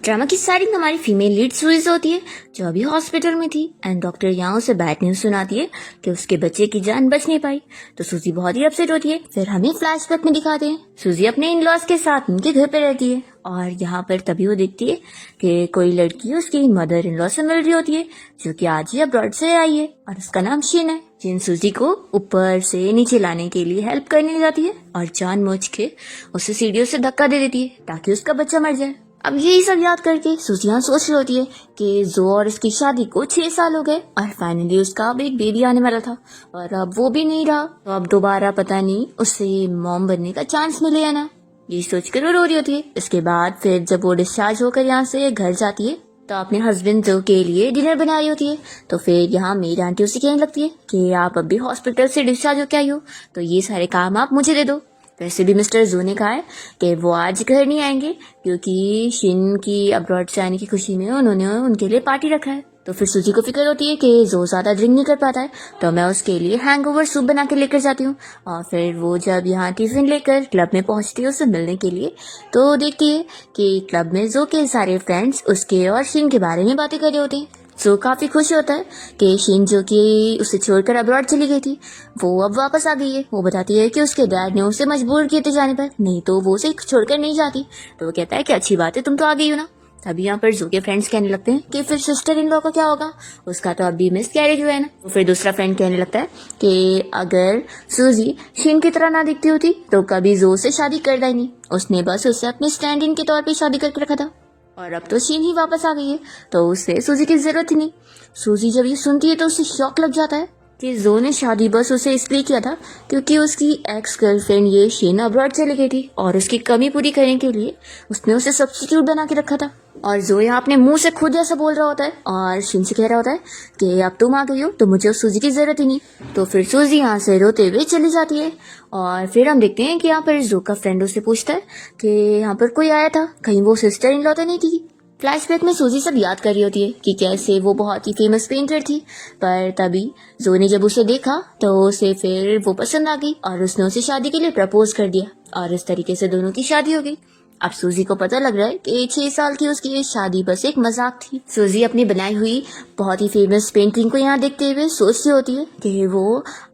Drama की starting हमारी female lead Swiss होती है जो अभी हॉस्पिटल में थी एंड डॉक्टर यहाँ उसे बैड न्यूज सुनाती है कि उसके बच्चे की जान बच नहीं पाई। तो सूजी बहुत ही अपसेट होती है। फिर हमें फ्लैशबैक में दिखाते हैं सूजी अपने इन लॉज के साथ उनके घर पे रहती है और यहाँ पर तभी वो देखती है कि कोई लड़की उसकी मदर इन लॉ से मिल रही होती है जो कि आज ही अब्रॉड से आई है और उसका नाम शिन है। जिन सूजी को ऊपर से नीचे लाने के लिए हेल्प करने जाती है और जानबूझ के उसे सीढ़ियों से धक्का दे देती है ताकि उसका बच्चा मर जाए। अब यही सब याद करके सूजियां सोच रही होती है कि जो और इसकी शादी को 6 साल हो गए और फाइनली उसका अब एक बेबी आने वाला था और अब वो भी नहीं रहा, तो अब दोबारा पता नहीं उसे मॉम बनने का चांस मिले या ना। ये सोचकर वो रो रही होती है। इसके बाद फिर जब वो डिस्चार्ज होकर यहाँ से घर जाती है तो अपने हस्बैंड जो के लिए डिनर बना रही होती है। तो फिर यहाँ मेरी आंटी उसे कहने लगती है कि आप अभी हॉस्पिटल से डिस्चार्ज होकर आई हो तो ये सारे काम आप मुझे दे दो। वैसे भी मिस्टर जू ने कहा है कि वो आज घर नहीं आएंगे क्योंकि शिन की अब्रॉड से आने की खुशी में उन्होंने उनके लिए पार्टी रखा है। तो फिर सूजी को फिक्र होती है कि जो ज्यादा ड्रिंक नहीं कर पाता है तो मैं उसके लिए हैंगओवर सूप बना के लेकर जाती हूँ। और फिर वो जब यहाँ टिफिन लेकर क्लब में पहुंचती है उससे मिलने के लिए तो देखती है कि क्लब में जो के सारे फ्रेंड्स उसके और शिन के बारे में बातें कर रहे होते हैं। जो काफी खुश होता है कि शिन जो कि उसे छोड़कर अब्रॉड चली गई थी वो अब वापस आ गई है। वो बताती है कि उसके डैड ने उसे मजबूर किए थे जाने पर, नहीं तो वो उसे छोड़कर नहीं जाती। तो वो कहता है कि अच्छी बात है तुम तो आ गई हो ना। तभी यहाँ पर जो के फ्रेंड्स कहने लगते हैं कि फिर सिस्टर इन लॉ का क्या होगा, उसका तो अभी मिस कैरेज हुआ है ना। तो फिर दूसरा फ्रेंड कहने लगता है कि अगर सूजी शिन की तरह ना दिखती होती तो कभी जो से शादी कर ही नहीं, उसने बस उससे अपने स्टैंड इन के तौर पर शादी करके रखा था और अब तो शिन ही वापस आ गई है तो उसे सूजी की जरूरत ही नहीं। सूजी जब ये सुनती है तो उसे शॉक लग जाता है कि जो ने शादी बस उसे इसलिए किया था क्योंकि उसकी एक्स गर्लफ्रेंड ये शिन अब्रॉड चली गई थी और उसकी कमी पूरी करने के लिए उसने उसे सब्स्टिट्यूट बना के रखा था। और जो यहाँ अपने मुंह से खुद ऐसा बोल रहा होता है और शिन से कह रहा होता है कि अब तुम आ गई हो तो मुझे उस सूजी की जरूरत ही नहीं। तो फिर सूजी यहाँ से रोते हुए चली जाती है और फिर हम देखते हैं कि यहाँ पर जो का फ्रेंड उससे पूछता है कि यहाँ पर कोई आया था, कहीं वो सिस्टर इन लॉ तो नहीं थी। फ्लैशबैक में सूजी सब याद कर रही होती है कि कैसे वो बहुत ही फेमस पेंटर थी, पर तभी जो ने जब उसे देखा तो उसे फिर वो पसंद आ गई और उसने उसे शादी के लिए प्रपोज कर दिया और इस तरीके से दोनों की शादी हो गई। अब सूजी को पता लग रहा है कि 6 साल की उसकी ये शादी बस एक मजाक थी। सूजी अपनी बनाई हुई बहुत ही फेमस पेंटिंग को यहाँ देखते हुए सोचती होती है कि वो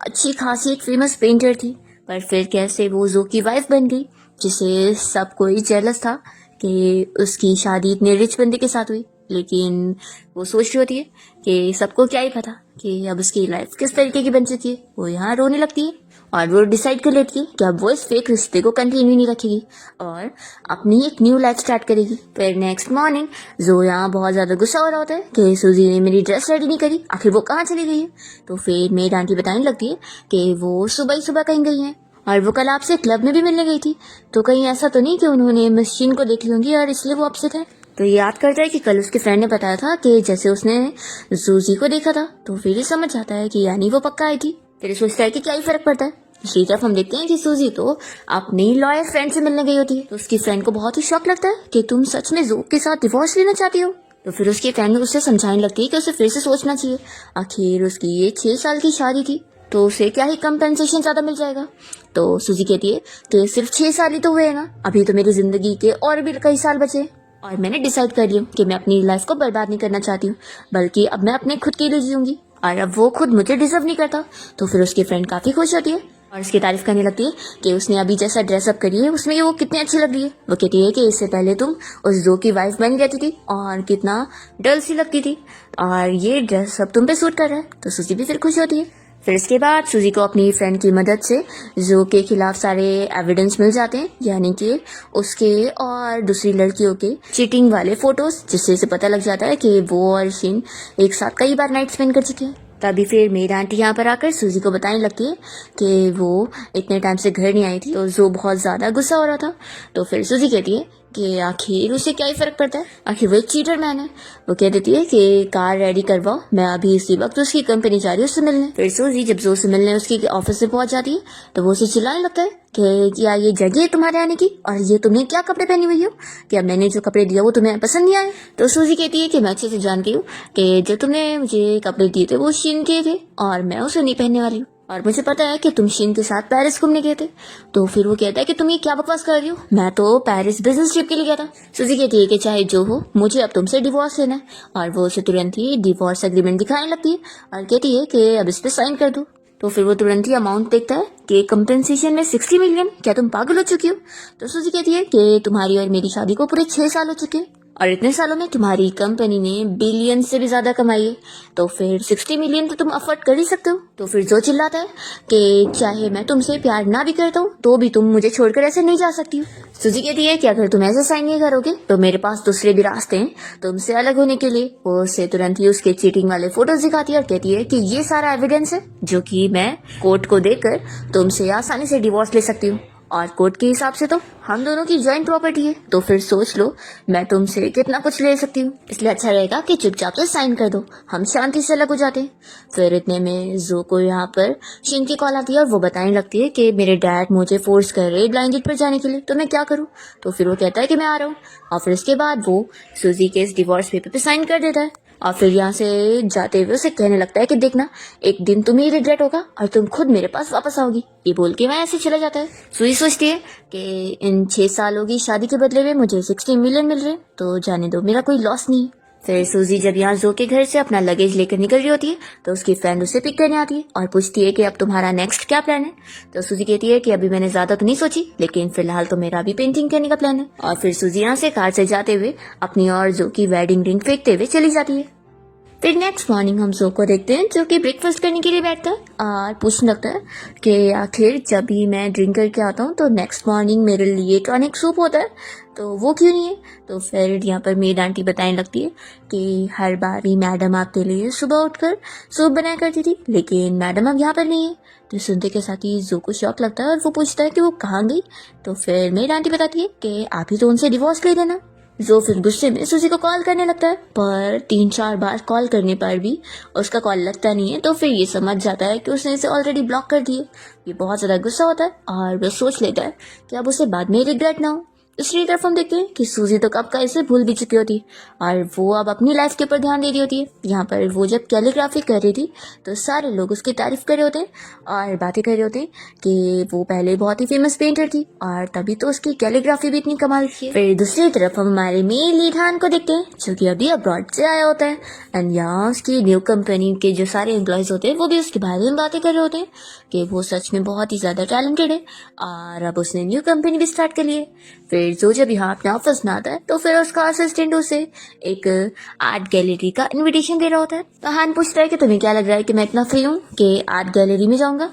अच्छी खासी एक फेमस पेंटर थी, पर फिर कैसे वो जो की वाइफ बन गई जिसे सब कोई जेलस था कि उसकी शादी इतने रिच बंदे के साथ हुई। लेकिन वो सोच रही होती है कि सबको क्या ही पता कि अब उसकी लाइफ किस तरीके की बन चुकी है। वो यहाँ रोने लगती है और वो डिसाइड कर लेती है कि अब वो इस फेक रिश्ते को कंटिन्यू नहीं रखेगी और अपनी एक न्यू लाइफ स्टार्ट करेगी। फिर नेक्स्ट मॉर्निंग जो यहाँ बहुत ज्यादा गुस्सा हो रहा होता है कि सूजी ने मेरी ड्रेस रेडी नहीं करी, आखिर वो कहाँ चली गई है। तो फिर मेरी आंटी बताने लगती है कि वो सुबह ही सुबह कहीं गई है और वो कल आपसे क्लब में भी मिलने गई थी, तो कहीं ऐसा तो नहीं कि उन्होंने मिस शिन को देख ली होंगी और इसलिए वो अपसेट है। तो ये याद करता है कि कल उसके फ्रेंड ने बताया था कि जैसे उसने सूजी को देखा था, तो फिर ये समझ जाता है कि यानी वो पक्का आई थी। फिर सोचता है कि क्या ही फर्क पड़ता है। दूसरी तरफ हम देखते हैं कि सूजी तो अपनी लॉयर फ्रेंड से मिलने गई होती है। तो उसकी फ्रेंड को बहुत ही शौक लगता है कि तुम सच में जो के साथ डिवोर्स लेना चाहती हो। तो फिर उसकी फ्रेंड उसे समझाने लगती है कि उसे फिर से सोचना चाहिए, आखिर उसकी ये 6 साल की शादी थी तो उसे क्या ही कंपेंसेशन ज्यादा मिल जाएगा। तो सूजी कहती है कि सिर्फ 6 साल ही तो हुए हैं ना, अभी तो मेरी जिंदगी के और भी कई साल बचे और मैंने डिसाइड कर लिया कि मैं अपनी लाइफ को बर्बाद नहीं करना चाहती हूँ, बल्कि अब मैं अपने खुद के लिए जीऊंगी और अब वो खुद मुझे डिजर्व नहीं करता। तो फिर उसकी फ्रेंड काफी खुश होती है और उसकी तारीफ करने लगती है कि उसने अभी जैसा ड्रेसअप करी है उसमें वो कितनी अच्छी लग रही है। वो कहती है कि इससे पहले तुम उस जो की वाइफ बन रहती थी और कितना डल सी लगती थी और ये ड्रेस अब तुम पे सूट कर रहा है। तो सूजी भी फिर खुश होती है। फिर इसके बाद सूजी को अपनी फ्रेंड की मदद से जो के खिलाफ सारे एविडेंस मिल जाते हैं, यानी कि उसके और दूसरी लड़कियों के चीटिंग वाले फोटोज, जिससे इसे पता लग जाता है कि वो और शिन एक साथ कई बार नाइट स्पेंड कर चुके हैं। तभी फिर मेरी आंटी यहाँ पर आकर सूजी को बताने लगती है कि वो इतने टाइम से घर नहीं आई थी तो जो बहुत ज्यादा गुस्सा हो रहा था। तो फिर सूजी कहती है कि आखिर उसे क्या ही फर्क पड़ता है, आखिर वो एक चीटर मैन है। वो कह देती है कि कार रेडी करवाओ, मैं अभी इसी वक्त उसकी कंपनी जा रही हूँ उससे मिलने। फिर सूजी जब जो से मिलने उसकी ऑफिस से पहुंच जाती है तो वो उसे चिल्लाने लगता है कि क्या ये जगह है तुम्हारे आने की और ये तुमने क्या कपड़े पहनी हुई हो, क्या मैंने जो कपड़े दिया वो तुम्हें पसंद नहीं आए। तो सूजी कहती है कि मैं अच्छे से जानती हूँ कि जो तुमने मुझे कपड़े दिए थे वो शिन के थे और मैं उसे नहीं पहनने वाली हूँ। और मुझे पता है कि तुम शीन के साथ पेरिस घूमने गए थे। तो फिर वो कहता है कि तुम ये क्या बकवास कर रही हो, मैं तो पेरिस बिजनेस ट्रिप के लिए गया था। सूजी कहती है कि चाहे जो हो, मुझे अब तुमसे डिवोर्स लेना है। और वो उसे तुरंत ही डिवोर्स एग्रीमेंट दिखाने लगती है और कहती है कि अब इस पे साइन कर दो। तो फिर वो तुरंत ही अमाउंट देखता है कि कंपेंसेशन में 60 मिलियन, क्या तुम पागल हो चुकी हो। तो सूजी कहती है कि तुम्हारी और मेरी शादी को पूरे 6 साल हो चुके हैं और इतने सालों में तुम्हारी कंपनी ने बिलियन से भी ज्यादा कमाई है, तो फिर 60 मिलियन तो तुम अफोर्ड कर ही सकते हो। तो फिर जो चिल्लाता है कि चाहे मैं तुमसे प्यार ना भी करता हूँ तो भी तुम मुझे छोड़कर ऐसे नहीं जा सकती हो। सूजी कहती है कि अगर तुम ऐसे साइन नहीं करोगे तो मेरे पास दूसरे भी रास्ते हैं तुमसे अलग होने के लिए। वो उसे तुरंत ही उसके चीटिंग वाले फोटोज दिखाती है और कहती है कि ये सारा एविडेंस है जो कि मैं कोर्ट को देकर तुमसे आसानी से डिवोर्स ले सकती हूँ और कोर्ट के हिसाब से तो हम दोनों की जॉइंट प्रॉपर्टी है। तो फिर सोच लो मैं तुमसे कितना कुछ ले सकती हूँ, इसलिए अच्छा रहेगा कि चुपचाप से साइन कर दो, हम शांति से अलग हो जाते हैं। फिर इतने में जो को यहाँ पर शीन की कॉल आती है और वो बताने लगती है कि मेरे डैड मुझे फोर्स कर रहे ब्लाइंड डेट पर जाने के लिए, तो मैं क्या करूँ। तो फिर वो कहता है कि मैं आ रहा हूँ और फिर उसके बाद वो सूजी के इस डिवोर्स पेपर पे साइन कर देता है। और फिर यहाँ से जाते हुए उसे कहने लगता है कि देखना एक दिन तुम्हें रिग्रेट होगा और तुम खुद मेरे पास वापस आओगी। ये बोल के वह ऐसे चला जाता है। सूजी सोचती है कि इन 6 सालों की शादी के बदले में मुझे 60 मिलियन मिल रहे हैं, तो जाने दो, मेरा कोई लॉस नहीं है। फिर सूजी जब यहाँ जो के घर से अपना लगेज लेकर निकल रही होती है तो उसकी फ्रेंड उसे पिक करने आती है और पूछती है कि अब तुम्हारा नेक्स्ट क्या प्लान है। तो सूजी कहती है कि अभी मैंने ज्यादा तो नहीं सोची, लेकिन फिलहाल तो मेरा भी पेंटिंग करने का प्लान है। और फिर सूजी यहाँ से कार से जाते हुए अपनी और जो की वेडिंग रिंग फेंकते हुए चली जाती है। फिर नेक्स्ट मॉर्निंग हम जो को देखते हैं जो कि ब्रेकफास्ट करने के लिए बैठता है और पूछने लगता है कि आखिर जब भी मैं ड्रिंक करके आता हूँ तो नेक्स्ट मॉर्निंग मेरे लिए टॉनिक सूप होता है, तो वो क्यों नहीं है। तो फिर यहाँ पर मेड आंटी बताने लगती है कि हर बार ही मैडम आपके लिए सुबह उठकर सूप बनाया करती थी, लेकिन मैडम अब यहाँ पर नहीं है। तो सुनते के साथ ही जो को शॉक लगता है और वो पूछता है कि वो कहाँ गई। तो फिर मेड आंटी बताती है कि आप ही तो उनसे डिवोर्स ले देना। जो फिर गुस्से में सूजी को कॉल करने लगता है, पर 3-4 बार कॉल करने पर भी उसका कॉल लगता नहीं है। तो फिर ये समझ जाता है कि उसने इसे ऑलरेडी ब्लॉक कर दिए। ये बहुत ज्यादा गुस्सा होता है और वह सोच लेता है कि अब उसे बाद में रिग्रेट ना हो। दूसरी तरफ हम देखते हैं कि सूजी तो कब का इसे भूल भी चुकी होती है और वो अब अपनी लाइफ के ऊपर ध्यान दे रही होती है। यहाँ पर वो जब कैलीग्राफी कर रही थी तो सारे लोग उसकी तारीफ कर रहे होते हैं और बातें कर रहे होते हैं कि वो पहले बहुत ही फेमस पेंटर थी और तभी तो उसकी कैलीग्राफी भी इतनी कमाल थी। फिर दूसरी तरफ हम हमारे मेन लीड हान को देखते हैं जो कि अभी अब्रॉड से आया होता है एंड यहाँ उसकी न्यू कंपनी के जो सारे एम्प्लॉयज होते हैं वो भी उसके बारे में बातें कर रहे होते हैं कि वो सच में बहुत ही ज्यादा टैलेंटेड है और अब उसने न्यू कंपनी भी स्टार्ट कर ली है। फिर जो जब यहाँ अपने ऑफिस में आता है तो फिर उसका असिस्टेंट उसे एक आर्ट गैलरी का इनविटेशन दे रहा होता है। तो हान पूछता है कि तुम्हें क्या लग रहा है कि मैं इतना फ्री हूँ कि आर्ट गैलरी में जाऊंगा।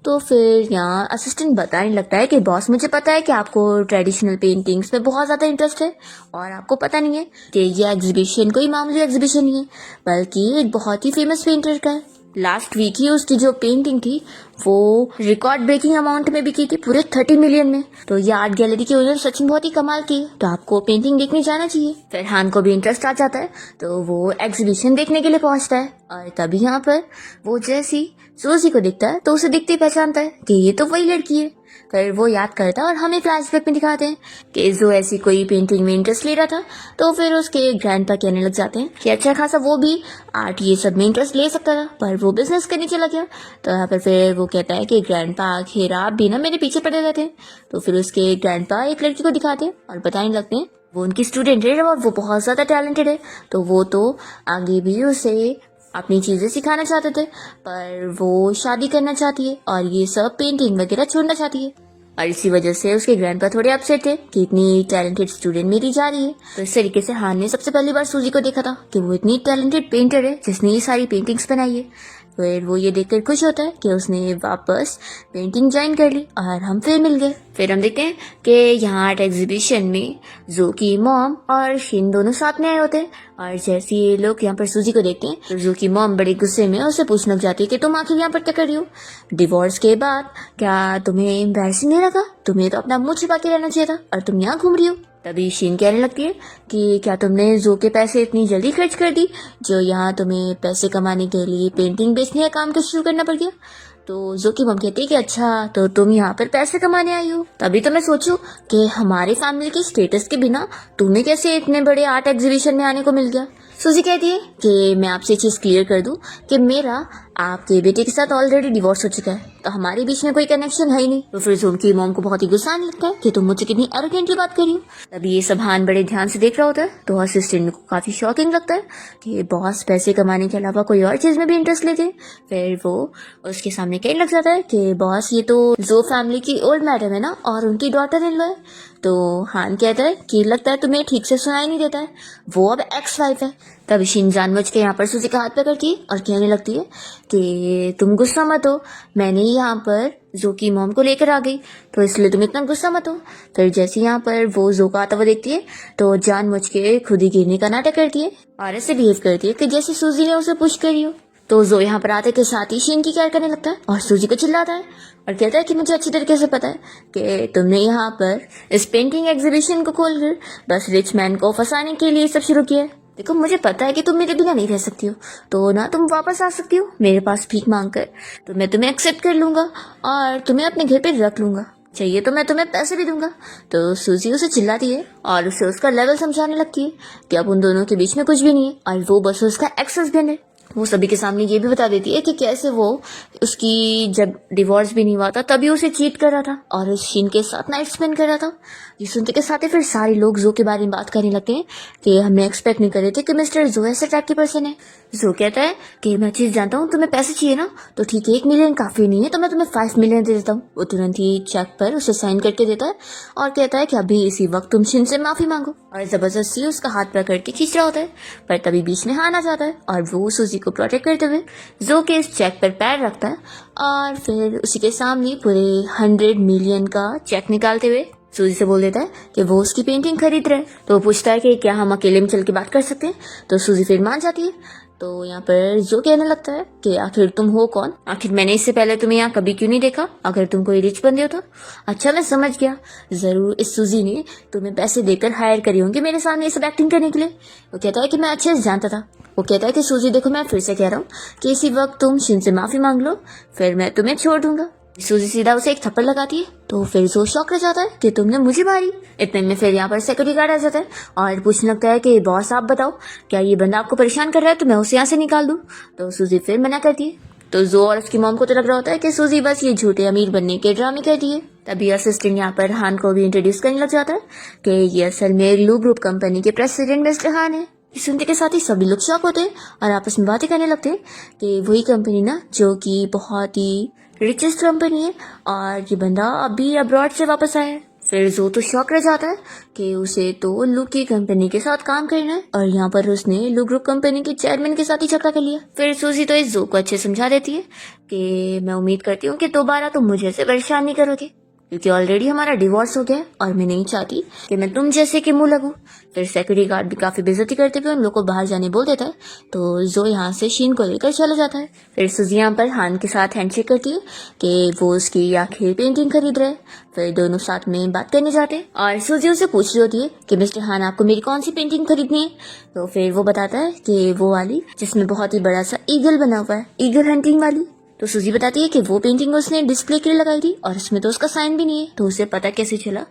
तो फिर यहाँ असिस्टेंट बताने लगता है कि बॉस मुझे पता है कि आपको ट्रेडिशनल पेंटिंग्स में बहुत ज़्यादा इंटरेस्ट है और आपको पता नहीं है कि ये एग्जीबिशन कोई मामूली एग्जीबिशन नहीं है बल्कि एक बहुत ही फेमस पेंटर का है। लास्ट वीक ही उसकी जो पेंटिंग थी वो रिकॉर्ड ब्रेकिंग अमाउंट में बिकी थी, पूरे 30 मिलियन में। तो ये आर्ट गैलरी की ओनर सच में बहुत ही कमाल की है, तो आपको पेंटिंग देखने जाना चाहिए। फिर हान को भी इंटरेस्ट आ जाता है तो वो एग्जीबिशन देखने के लिए पहुंचता है और तभी यहाँ पर वो जैसी सूजी को दिखता है तो उसे दिखते ही पहचानता है कि ये तो वही लड़की है। फिर वो याद करता है और हमें फ्लैशबैक में दिखाते हैं कि जो ऐसी कोई पेंटिंग में इंटरेस्ट ले रहा था तो फिर उसके ग्रैंडपा कहने लग जाते हैं कि अच्छा खासा वो भी आर्ट ये सब में इंटरेस्ट ले सकता था पर वो बिजनेस करने चला गया। तो यहाँ पर फिर वो कहता है कि ग्रैंडपा आखिर आप भी ना मेरे पीछे पड़े रहते हैं। तो फिर उसके ग्रैंडपा एक लड़की को दिखाते हैं और बताने लगते हैं वो उनकी स्टूडेंट है और वो बहुत ज्यादा टैलेंटेड है, तो वो तो आगे भी उसे अपनी चीजें सिखाना चाहते थे पर वो शादी करना चाहती है और ये सब पेंटिंग वगैरह छोड़ना चाहती है और इसी वजह से उसके ग्रैंडपा थोड़े अपसेट थे कि इतनी टैलेंटेड स्टूडेंट मेरी जा रही है। तो इस तरीके से हान ने सबसे पहली बार सूजी को देखा था कि वो इतनी टैलेंटेड पेंटर है जिसने ये सारी पेंटिंग्स बनाई है। फिर वो ये देखकर खुश होता है कि उसने वापस पेंटिंग ज्वाइन कर ली और हम फिर मिल गए। फिर हम देखते हैं कि यहाँ आर्ट एग्जीबिशन में जो की मॉम और शिन दोनों साथ में आए होते हैं और जैसे ये लोग यहाँ पर सूजी को देखते हैं तो जो की मॉम बड़े गुस्से में उससे पूछने लग जाती है कि तुम आखिर यहाँ पर क्या कर रही हो, डिवोर्स के बाद क्या तुम्हें एम्बैरेसिंग नहीं लगा, तुम्हें तो अपना मुंह छिपा के रहना चाहिए था और तुम यहाँ घूम रही हो। तभी शीन कहने लगती है कि क्या तुमने जो के पैसे इतनी जल्दी खर्च कर दी जो यहाँ तुम्हें पैसे कमाने के लिए पेंटिंग बेचने का काम का शुरू करना पड़ गया। तो जो की मम कहती है कि अच्छा तो तुम यहाँ पर पैसे कमाने आई हो। तभी तो मैं सोचूं कि हमारे फैमिली के स्टेटस के बिना तुम्हें कैसे इतने बड़े आर्ट एग्जीबिशन में आने को मिल गया। सूजी कहती है कि मैं आपसे चीज क्लियर कर दूं कि मेरा आपके बेटे के साथ ऑलरेडी डिवोर्स हो चुका है, तो हमारे बीच में कोई कनेक्शन है ही नहीं। तो फिर जोन की मॉम को बहुत ही गुस्सा आने लगता है कि तुम मुझसे कितनी एरोगेंटली बात कर रही हो। तभी ये सब हान बड़े ध्यान से देख रहा होता है, तो असिस्टेंट को काफी शॉकिंग लगता है कि बॉस पैसे कमाने के अलावा कोई और चीज में भी इंटरेस्ट लेते हैं। फिर वो उसके सामने कहने लग जाता है कि बॉस ये तो जो फैमिली की ओल्ड मैडम है ना, और उनकी डॉटर इन लॉ है। तो हान कहता है कि लगता है तुम्हें ठीक से सुनाई नहीं देता है, वो अब एक्स वाइफ है। तब शिन जानबूझ के यहाँ पर सूजी का हाथ पकड़ती है और कहने लगती है कि तुम गुस्सा मत हो, मैंने यहाँ पर जो की मॉम को लेकर आ गई, तो इसलिए तुम इतना गुस्सा मत हो। फिर जैसे यहाँ पर वो जो का आता हुआ देखती है तो जानबूझ के खुद ही गिरने का नाटक करती है और ऐसे बिहेव करती है कि जैसे सूजी ने उसे पुश करी हो। तो जो यहाँ पर आते के साथ ही शिन की केयर करने लगता है और सूजी को चिल्लाता है और कहता है कि मुझे अच्छी तरीके से पता है कि तुमने यहाँ पर इस पेंटिंग एग्जीबिशन को खोलकर बस रिच मैन को फंसाने के लिए सब शुरू किया है। देखो मुझे पता है कि तुम मेरे बिना नहीं रह सकती हो, तो ना तुम वापस आ सकती हो मेरे पास भीख मांग कर, तो मैं तुम्हें एक्सेप्ट कर लूंगा और तुम्हें अपने घर पे रख लूंगा, चाहिए तो मैं तुम्हें पैसे भी दूंगा। तो सूजी उसे चिल्लाती है और उसे उसका लेवल समझाने लगती है कि अब उन दोनों के बीच में कुछ भी नहीं है और वो बस उसका एक्स हस्बैंड है। वो सभी के सामने ये भी बता देती है कि कैसे वो उसकी जब डिवोर्स भी नहीं हुआ था तभी उसे चीट कर रहा था और उस शीन के साथ नाइट स्पेंड कर रहा था। ये सुनते के साथ ही फिर सारे लोग जो के बारे में बात करने लगते हैं कि हमने एक्सपेक्ट नहीं कर रहे थे कि मिस्टर जो ऐसे अट्रैक्टिव पर्सन है। जो कहता है कि मैं चीज जानता हूँ, तुम्हें पैसे चाहिए ना, तो ठीक है 1 मिलियन काफी नहीं है तो मैं तुम्हें 5 मिलियन दे देता हूँ। वो तुरंत ही चेक पर उसे साइन करके देता है और कहता है कि अभी इसी वक्त तुम शिन से माफी मांगो, और जबरदस्ती उसका हाथ पकड़ के खींच रहा होता है। पर तभी बीच में हान आ जाता है और वो सूजी को प्रोटेक्ट करते हुए जो के इस चेक पर पैर रखता है और फिर उसी के सामने पूरे 100 मिलियन का चेक निकालते हुए सूजी से बोल देता है कि वो उसकी पेंटिंग खरीद रहा है। तो वो पूछता है कि क्या हम अकेले में चल के बात कर सकते हैं, तो सूजी फिर मान जाती है। तो यहाँ पर जो कहने लगता है कि आखिर तुम हो कौन, आखिर मैंने इससे पहले तुम्हें यहाँ कभी क्यों नहीं देखा, अगर तुम कोई रिच बंदे हो तो। अच्छा मैं समझ गया, जरूर इस सूजी ने तुम्हें पैसे देकर हायर करी होंगी मेरे सामने ये सब एक्टिंग करने के लिए। वो कहता है कि मैं अच्छे से जानता था। वो कहता है कि सूजी देखो मैं फिर से कह रहा हूँ कि इसी वक्त तुम शिन से माफी मांग लो, फिर मैं तुम्हें छोड़ दूंगा। सूजी सीधा उसे एक थप्पड़ लगाती है तो फिर जो शौक रह जाता है कि तुमने मुझे मारी। इतने में फिर यहाँ पर सिक्योरिटी गार्ड आ जाता है और पूछने लगता है कि बॉस आप बताओ क्या ये बंदा आपको परेशान कर रहा है, तो मैं उसे यहाँ से निकाल दूं। तो सूजी फिर मना करती है। तो जो और उसकी मॉम को तो लग रहा होता है कि सूजी बस ये झूठे अमीर बनने के ड्रामे करती है। तभी असिस्टेंट यहाँ पर हान को भी इंट्रोड्यूस करने लग जाता है कि ये असल में लू ग्रुप कंपनी के प्रेसिडेंट मिस्टर हान है। सुनते के साथ ही सभी लोग शॉक होते हैं और आपस में बातें करने लगते हैं कि वही कंपनी ना जो कि बहुत ही रिचेस्ट कंपनी है और ये बंदा अभी अब्रॉड से वापस आया है। फिर जो तो शॉक रह जाता है कि उसे तो लू की कंपनी के साथ काम करना है और यहाँ पर उसने लू ग्रुप कंपनी के चेयरमैन के साथ ही झगड़ा कर लिया। फिर सूजी तो इस जो को अच्छे समझा देती है कि मैं उम्मीद करती हूँ कि दोबारा तुम मुझे ऐसे परेशान नहीं करोगे, क्योंकि ऑलरेडी हमारा डिवोर्स हो गया और मैं नहीं चाहती कि मैं तुम जैसे के मुंह लगूं। फिर सिक्योरिटी गार्ड भी काफी बेइज्जती करते हुए उन लोग को बाहर जाने बोल देता है, तो जो यहाँ से शीन को लेकर चला जाता है। फिर सूजी यहाँ पर हान के साथ हैंडशेक करती है कि वो उसकी आखिर पेंटिंग खरीद रहे हैं। फिर दोनों साथ में बात करने जाते हैं और सूजी उसे पूछ रही होती है कि मिस्टर हान आपको मेरी कौन सी पेंटिंग खरीदनी है। तो फिर वो बताता है कि वो वाली जिसमें बहुत ही बड़ा सा ईगल बना हुआ है, ईगल हंटिंग वाली। तो सूजी बताती है कि वो पेंटिंग उसने डिस्प्ले के लिए लगाई थी और इसमें तो उसका साइन भी नहीं है, तो उसे पता कैसे चला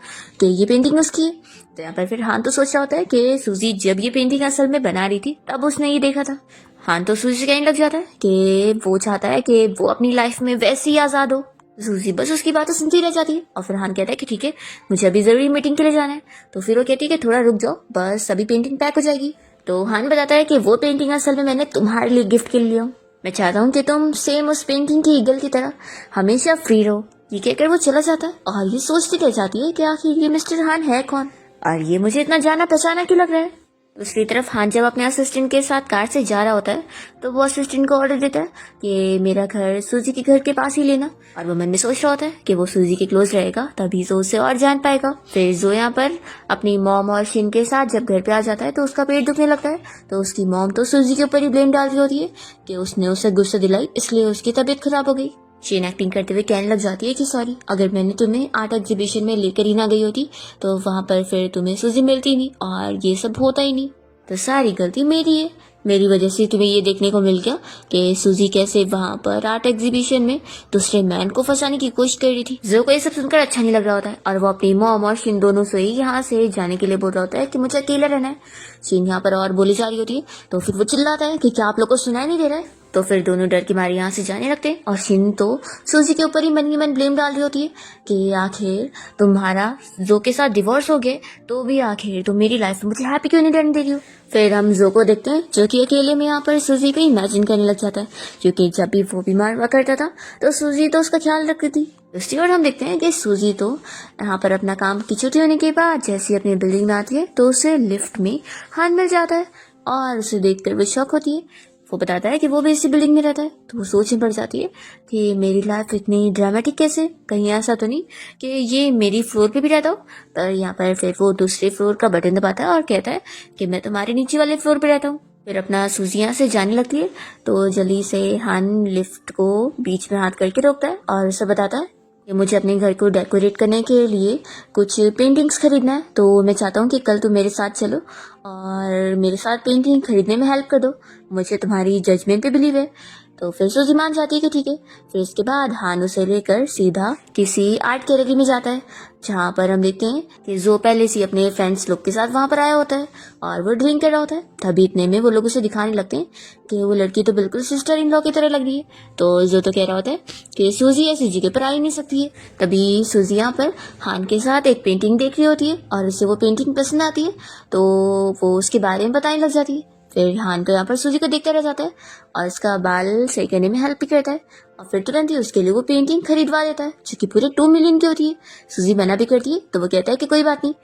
कि ये पेंटिंग उसकी है। तो यहाँ पर फिर हान तो सोच रहा होता है कि सूजी जब ये पेंटिंग असल में बना रही थी तब उसने ये देखा था। हान तो सूजी से कहने लग जाता है कि वो चाहता है कि वो अपनी लाइफ में वैसे ही आजाद हो। सूजी बस उसकी बातें सुनती रह जाती है और फिर हान कहता है कि ठीक है मुझे अभी जरूरी मीटिंग के लिए जाना है। तो फिर वो कहती है कि थोड़ा रुक जाओ, बस अभी पेंटिंग पैक हो जाएगी। तो हान बताता है कि वो पेंटिंग असल में मैंने तुम्हारे लिए गिफ्ट के लिए लिया हूँ, मैं चाहता हूँ कि तुम सेम उस पेंटिंग की ईगल की तरह हमेशा फ्री रहो। ये कहकर वो चला जाता है और ये सोचती रह जाती है कि आखिर ये मिस्टर हान है कौन और ये मुझे इतना जाना पहचाना क्यों लग रहा है। दूसरी तरफ हान जब अपने असिस्टेंट के साथ कार से जा रहा होता है तो वो असिस्टेंट को ऑर्डर देता है कि मेरा घर सूजी के घर के पास ही लेना, और वो मन में सोच रहा होता है कि वो सूजी के क्लोज रहेगा तभी जो उसे और जान पाएगा। फिर जो यहाँ पर अपनी मॉम और शिन के साथ जब घर पे आ जाता है तो उसका पेट दुखने लगता है, तो उसकी मॉम तो सूजी के ऊपर ही ब्लेम डाल रही होती है कि उसने उसे गुस्सा दिलाई इसलिए उसकी तबीयत खराब हो गई। शीन एक्टिंग करते हुए कहने लग जाती है कि सॉरी, अगर मैंने तुम्हें आर्ट एग्जीबिशन में लेकर ही ना गई होती तो वहाँ पर फिर तुम्हें सूजी मिलती नहीं और ये सब होता ही नहीं। तो सारी गलती मेरी है, मेरी वजह से तुम्हें ये देखने को मिल गया कि सूजी कैसे वहां पर आर्ट एग्जीबिशन में दूसरे मैन को फंसाने की कोशिश कर रही थी। जो को ये सब सुनकर अच्छा नहीं लग रहा होता है और वो अपनी मॉम और शिन दोनों से ही यहाँ से जाने के लिए बोल रहा होता है कि मुझे अकेला रहना है। शिन यहाँ पर और बोली जा रही होती है तो फिर वो चिल्लाता है कि क्या आप लोग को सुनाई नहीं दे रहा है। तो फिर दोनों डर के मारे यहाँ से जाने लगते हैं और शिन तो सूजी के ऊपर ही मन ही मन ब्लेम डाल रही होती है कि आखिर तुम्हारा जो के साथ डिवोर्स हो गए तो भी आखिर तुम मेरी लाइफ में मुझे हैप्पी क्यों नहीं रहने दे रही हो। फिर हम जो को देखते हैं जो कि अकेले में यहाँ पर सूजी को इमेजिन करने लग जाता है, क्योंकि जब भी वो बीमार हुआ करता था तो सूजी तो उसका ख्याल रखती थी। दूसरी ओर हम देखते हैं कि सूजी तो यहाँ पर अपना काम की छुट्टी होने के बाद जैसे ही अपनी बिल्डिंग में आती है तो उसे लिफ्ट में हाथ मिल जाता है और उसे देखकर वो शॉक होती है। वो बताता है कि वो भी इसी बिल्डिंग में रहता है तो वो सोच में पड़ जाती है कि मेरी लाइफ इतनी ड्रामेटिक कैसे, कहीं ऐसा तो नहीं कि ये मेरी फ्लोर पे भी रहता हो। पर यहाँ पर फिर वो दूसरे फ्लोर का बटन दबाता है और कहता है कि मैं तुम्हारे नीचे वाले फ्लोर पे रहता हूँ। फिर अपना सूजी यहाँ से जाने लगती है तो जल्दी से हान लिफ्ट को बीच में हाथ करके रोकता है और उसे बताता है कि मुझे अपने घर को डेकोरेट करने के लिए कुछ पेंटिंग्स खरीदना है, तो मैं चाहता हूँ कि कल तुम मेरे साथ चलो और मेरे साथ पेंटिंग खरीदने में हेल्प कर दो, मुझे तुम्हारी जजमेंट पे बिलीव है। तो फिर सूजी मान जाती है कि ठीक है। फिर इसके बाद हान उसे लेकर सीधा किसी आर्ट गैलरी में जाता है जहाँ पर हम देखते हैं कि जो पहले से अपने फ्रेंड्स लोग के साथ वहां पर आया होता है और वो ड्रिंक कर रहा होता है। तभी इतने में वो लोग उसे दिखाने लगते हैं कि वो लड़की तो बिल्कुल सिस्टर इन लॉ की तरह लग रही है। तो जो तो कह रहा होता है कि सूजी ऐसी जगह पर आ ही नहीं सकती है। तभी सूजी यहाँ पर हान के साथ एक पेंटिंग देख रही होती है और उसे वो पेंटिंग पसंद आती है तो वो उसके बारे में बताने लग जाती है। फिर हान तो यहाँ पर सूजी को देखता रह जाता है और इसका बाल सही करने में हेल्प भी करता है और फिर तुरंत ही उसके लिए वो पेंटिंग खरीदवा देता है जो कि पूरे 2 मिलियन की होती है। सूजी मना भी करती है तो वो कहता है कि कोई बात नहीं,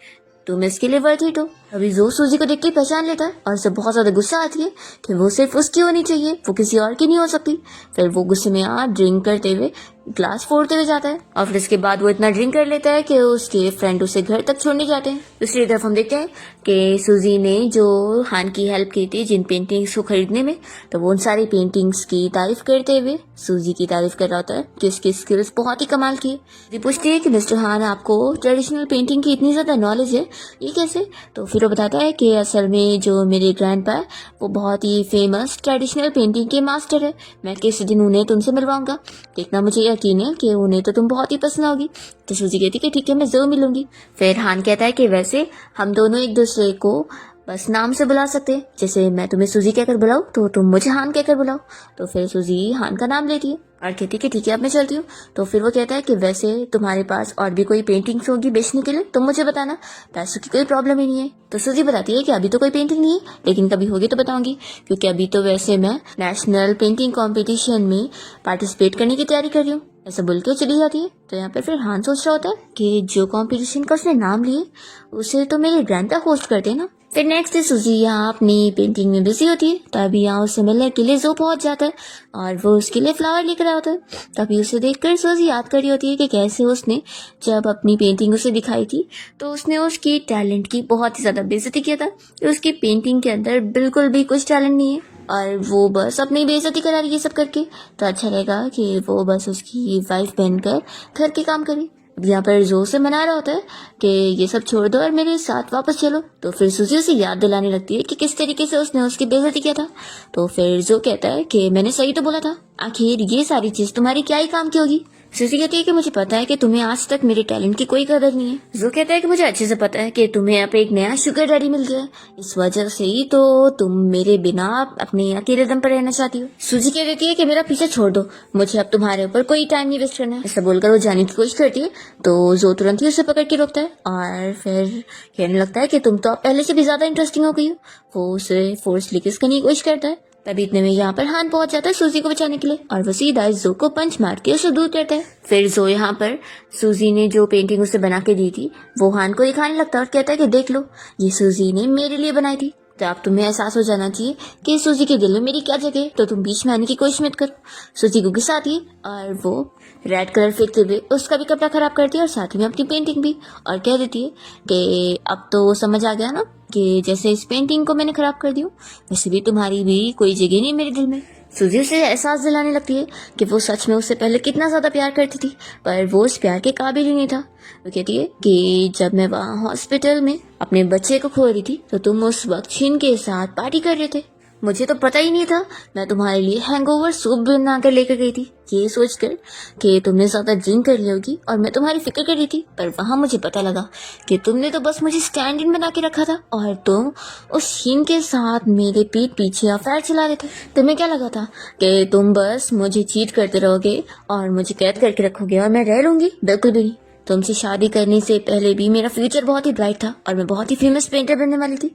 तुम इसके लिए वर्थ इट हो। अभी जो सूजी को देख के पहचान लेता है और उसे बहुत ज्यादा गुस्सा आती है कि वो सिर्फ उसकी होनी चाहिए, वो किसी और की नहीं हो सकती। फिर वो गुस्से में ड्रिंक करते हुए ग्लास फोड़ते हुए जाता है और फिर इसके बाद वो इतना ड्रिंक कर लेता है कि उसके फ्रेंड उसे घर तक छोड़ने जाते हैं। दूसरी तरफ हम देखते हैं कि सूजी ने जो हान की हेल्प की थी जिन पेंटिंग्स को खरीदने में, तो वो उन सारी पेंटिंग्स की तारीफ करते हुए सूजी की तारीफ कर रहा होता है कि उसकी स्किल्स बहुत ही कमाल की है। सूजी पूछती है कि मिस्टर हान आपको ट्रेडिशनल पेंटिंग की इतनी ज्यादा नॉलेज है, ये कैसे? तो फिर वो बताता है कि असल में जो मेरे ग्रैंडपा है वो बहुत ही फेमस ट्रेडिशनल पेंटिंग के मास्टर है, मैं किसी दिन उन्हें तुमसे मिलवाऊंगा, देखना मुझे यकीन है कि उन्हें तो तुम बहुत ही पसंद होगी। तो सूजी कहती है कि ठीक है मैं जरूर मिलूंगी। फिर हान कहता है कि वैसे हम दोनों एक दूसरे को बस नाम से बुला सकते हैं, जैसे मैं तुम्हें सूजी कहकर बुलाऊं तो तुम मुझे हान कहकर बुलाओ। तो फिर सूजी हान का नाम लेती है और कहती है कि ठीक है अब मैं चलती हूँ। तो फिर वो कहता है कि वैसे तुम्हारे पास और भी कोई पेंटिंग्स होगी बेचने के लिए तो मुझे बताना, पैसों की कोई प्रॉब्लम ही नहीं है। तो सूजी बताती है कि अभी तो कोई पेंटिंग नहीं है लेकिन कभी होगी तो बताऊंगी, क्योंकि अभी तो वैसे मैं नेशनल पेंटिंग कॉम्पिटिशन में पार्टिसिपेट करने की तैयारी कर रही हूँ। ऐसा बोल के चली जाती है। तो यहाँ पर फिर हान सोच रहा होता है कि जो कंपटीशन का उसने नाम लिए उसे तो मेरे ग्रैंडपा होस्ट करते हैं ना। फिर नेक्स्ट सूजी यहाँ अपनी पेंटिंग में बिजी होती है, तभी यहाँ उससे मिलने के लिए जो पहुंच जाता है और वो उसके लिए फ्लावर लेकर आया होता है। तभी उसे देखकर सूजी याद कर रही होती है कि कैसे उसने जब अपनी पेंटिंग उसे दिखाई थी तो उसने उसकी टैलेंट की बहुत ही ज्यादा बेइज्जती किया था कि उसकी पेंटिंग के अंदर बिल्कुल भी कुछ टैलेंट नहीं है और वो बस अपनी बेइज्जती करा रही है सब करके। तो अच्छा रहेगा कि वो बस उसकी वाइफ बनकर घर के काम करे। यहाँ पर जो से मना रहा होता है कि ये सब छोड़ दो और मेरे साथ वापस चलो। तो फिर सूजी उसे याद दिलाने लगती है कि किस तरीके से उसने उसकी बेइज्जती किया था। तो फिर जो कहता है कि मैंने सही तो बोला था, आखिर ये सारी चीज तुम्हारी क्या ही काम की होगी। सूजी कहती है कि मुझे पता है कि तुम्हें आज तक मेरे टैलेंट की कोई कदर नहीं है। जो कहता है कि मुझे अच्छे से पता है कि तुम्हें अब एक नया शुगर डैडी मिल गया है, इस वजह से ही तो तुम मेरे बिना अपने अकेले दम पर रहना चाहती हो। सूजी कह देती है कि मेरा पीछे छोड़ दो, मुझे अब तुम्हारे ऊपर कोई टाइम नहीं वेस्ट करना है। ऐसा बोलकर वो जाने की कोशिश करती है तो जो तुरंत ही उसे पकड़ के रोकता है और फिर कहने लगता है कि तुम तो अब पहले से भी ज्यादा इंटरेस्टिंग हो गई हो। वो उसे फोर्सली किस करने की कोशिश करता है। तभी इतने में यहाँ पर हान पहुंच जाता है सूजी को बचाने के लिए और वो सीधा जो को पंच मार के उसे दूर करता है। फिर जो यहाँ पर सूजी ने जो पेंटिंग उसे बना के दी थी वो हान को दिखाने लगता है और कहता है कि देख लो ये सूजी ने मेरे लिए बनाई थी। तो अब तुम्हें एहसास हो जाना चाहिए कि सूजी के दिल में मेरी क्या जगह है, तो तुम बीच में आने की कोशिश मत करो। सूजी को गुस्सा आती है और वो रेड कलर फेंकते हुए उसका भी कपड़ा खराब करती है और साथ में अपनी पेंटिंग भी, और कह देती है कि अब तो समझ आ गया ना कि जैसे इस पेंटिंग को मैंने खराब कर दी हूँ वैसे भी तुम्हारी भी कोई जगह नहीं मेरे दिल में। सूजी उसे एहसास दिलाने लगती है कि वो सच में उससे पहले कितना ज्यादा प्यार करती थी, पर वो उस प्यार के काबिल ही नहीं था। वो कहती है कि जब मैं वहाँ हॉस्पिटल में अपने बच्चे को खो रही थी तो तुम उस वक्त शीन के साथ पार्टी कर रहे थे। मुझे तो पता ही नहीं था। मैं तुम्हारे लिए हैंगओवर सूप बना कर लेकर गई थी, ये सोचकर कि तुमने ज्यादा ड्रिंक कर ली होगी और मैं तुम्हारी फिक्र कर रही थी। पर वहाँ मुझे पता लगा कि तुमने तो बस मुझे स्टैंड इन बना के रखा था और तुम उस शीन के साथ मेरे पीठ पीछे अफेयर चला रहे थे। तुम्हें क्या लगा था कि तुम बस मुझे चीट करते रहोगे और मुझे कैद करके रखोगे और मैं रह लूंगी? बिल्कुल भी नहीं। तुमसे शादी करने से पहले भी मेरा फ्यूचर बहुत ही ब्राइट था और मैं बहुत ही फेमस पेंटर बनने वाली थी।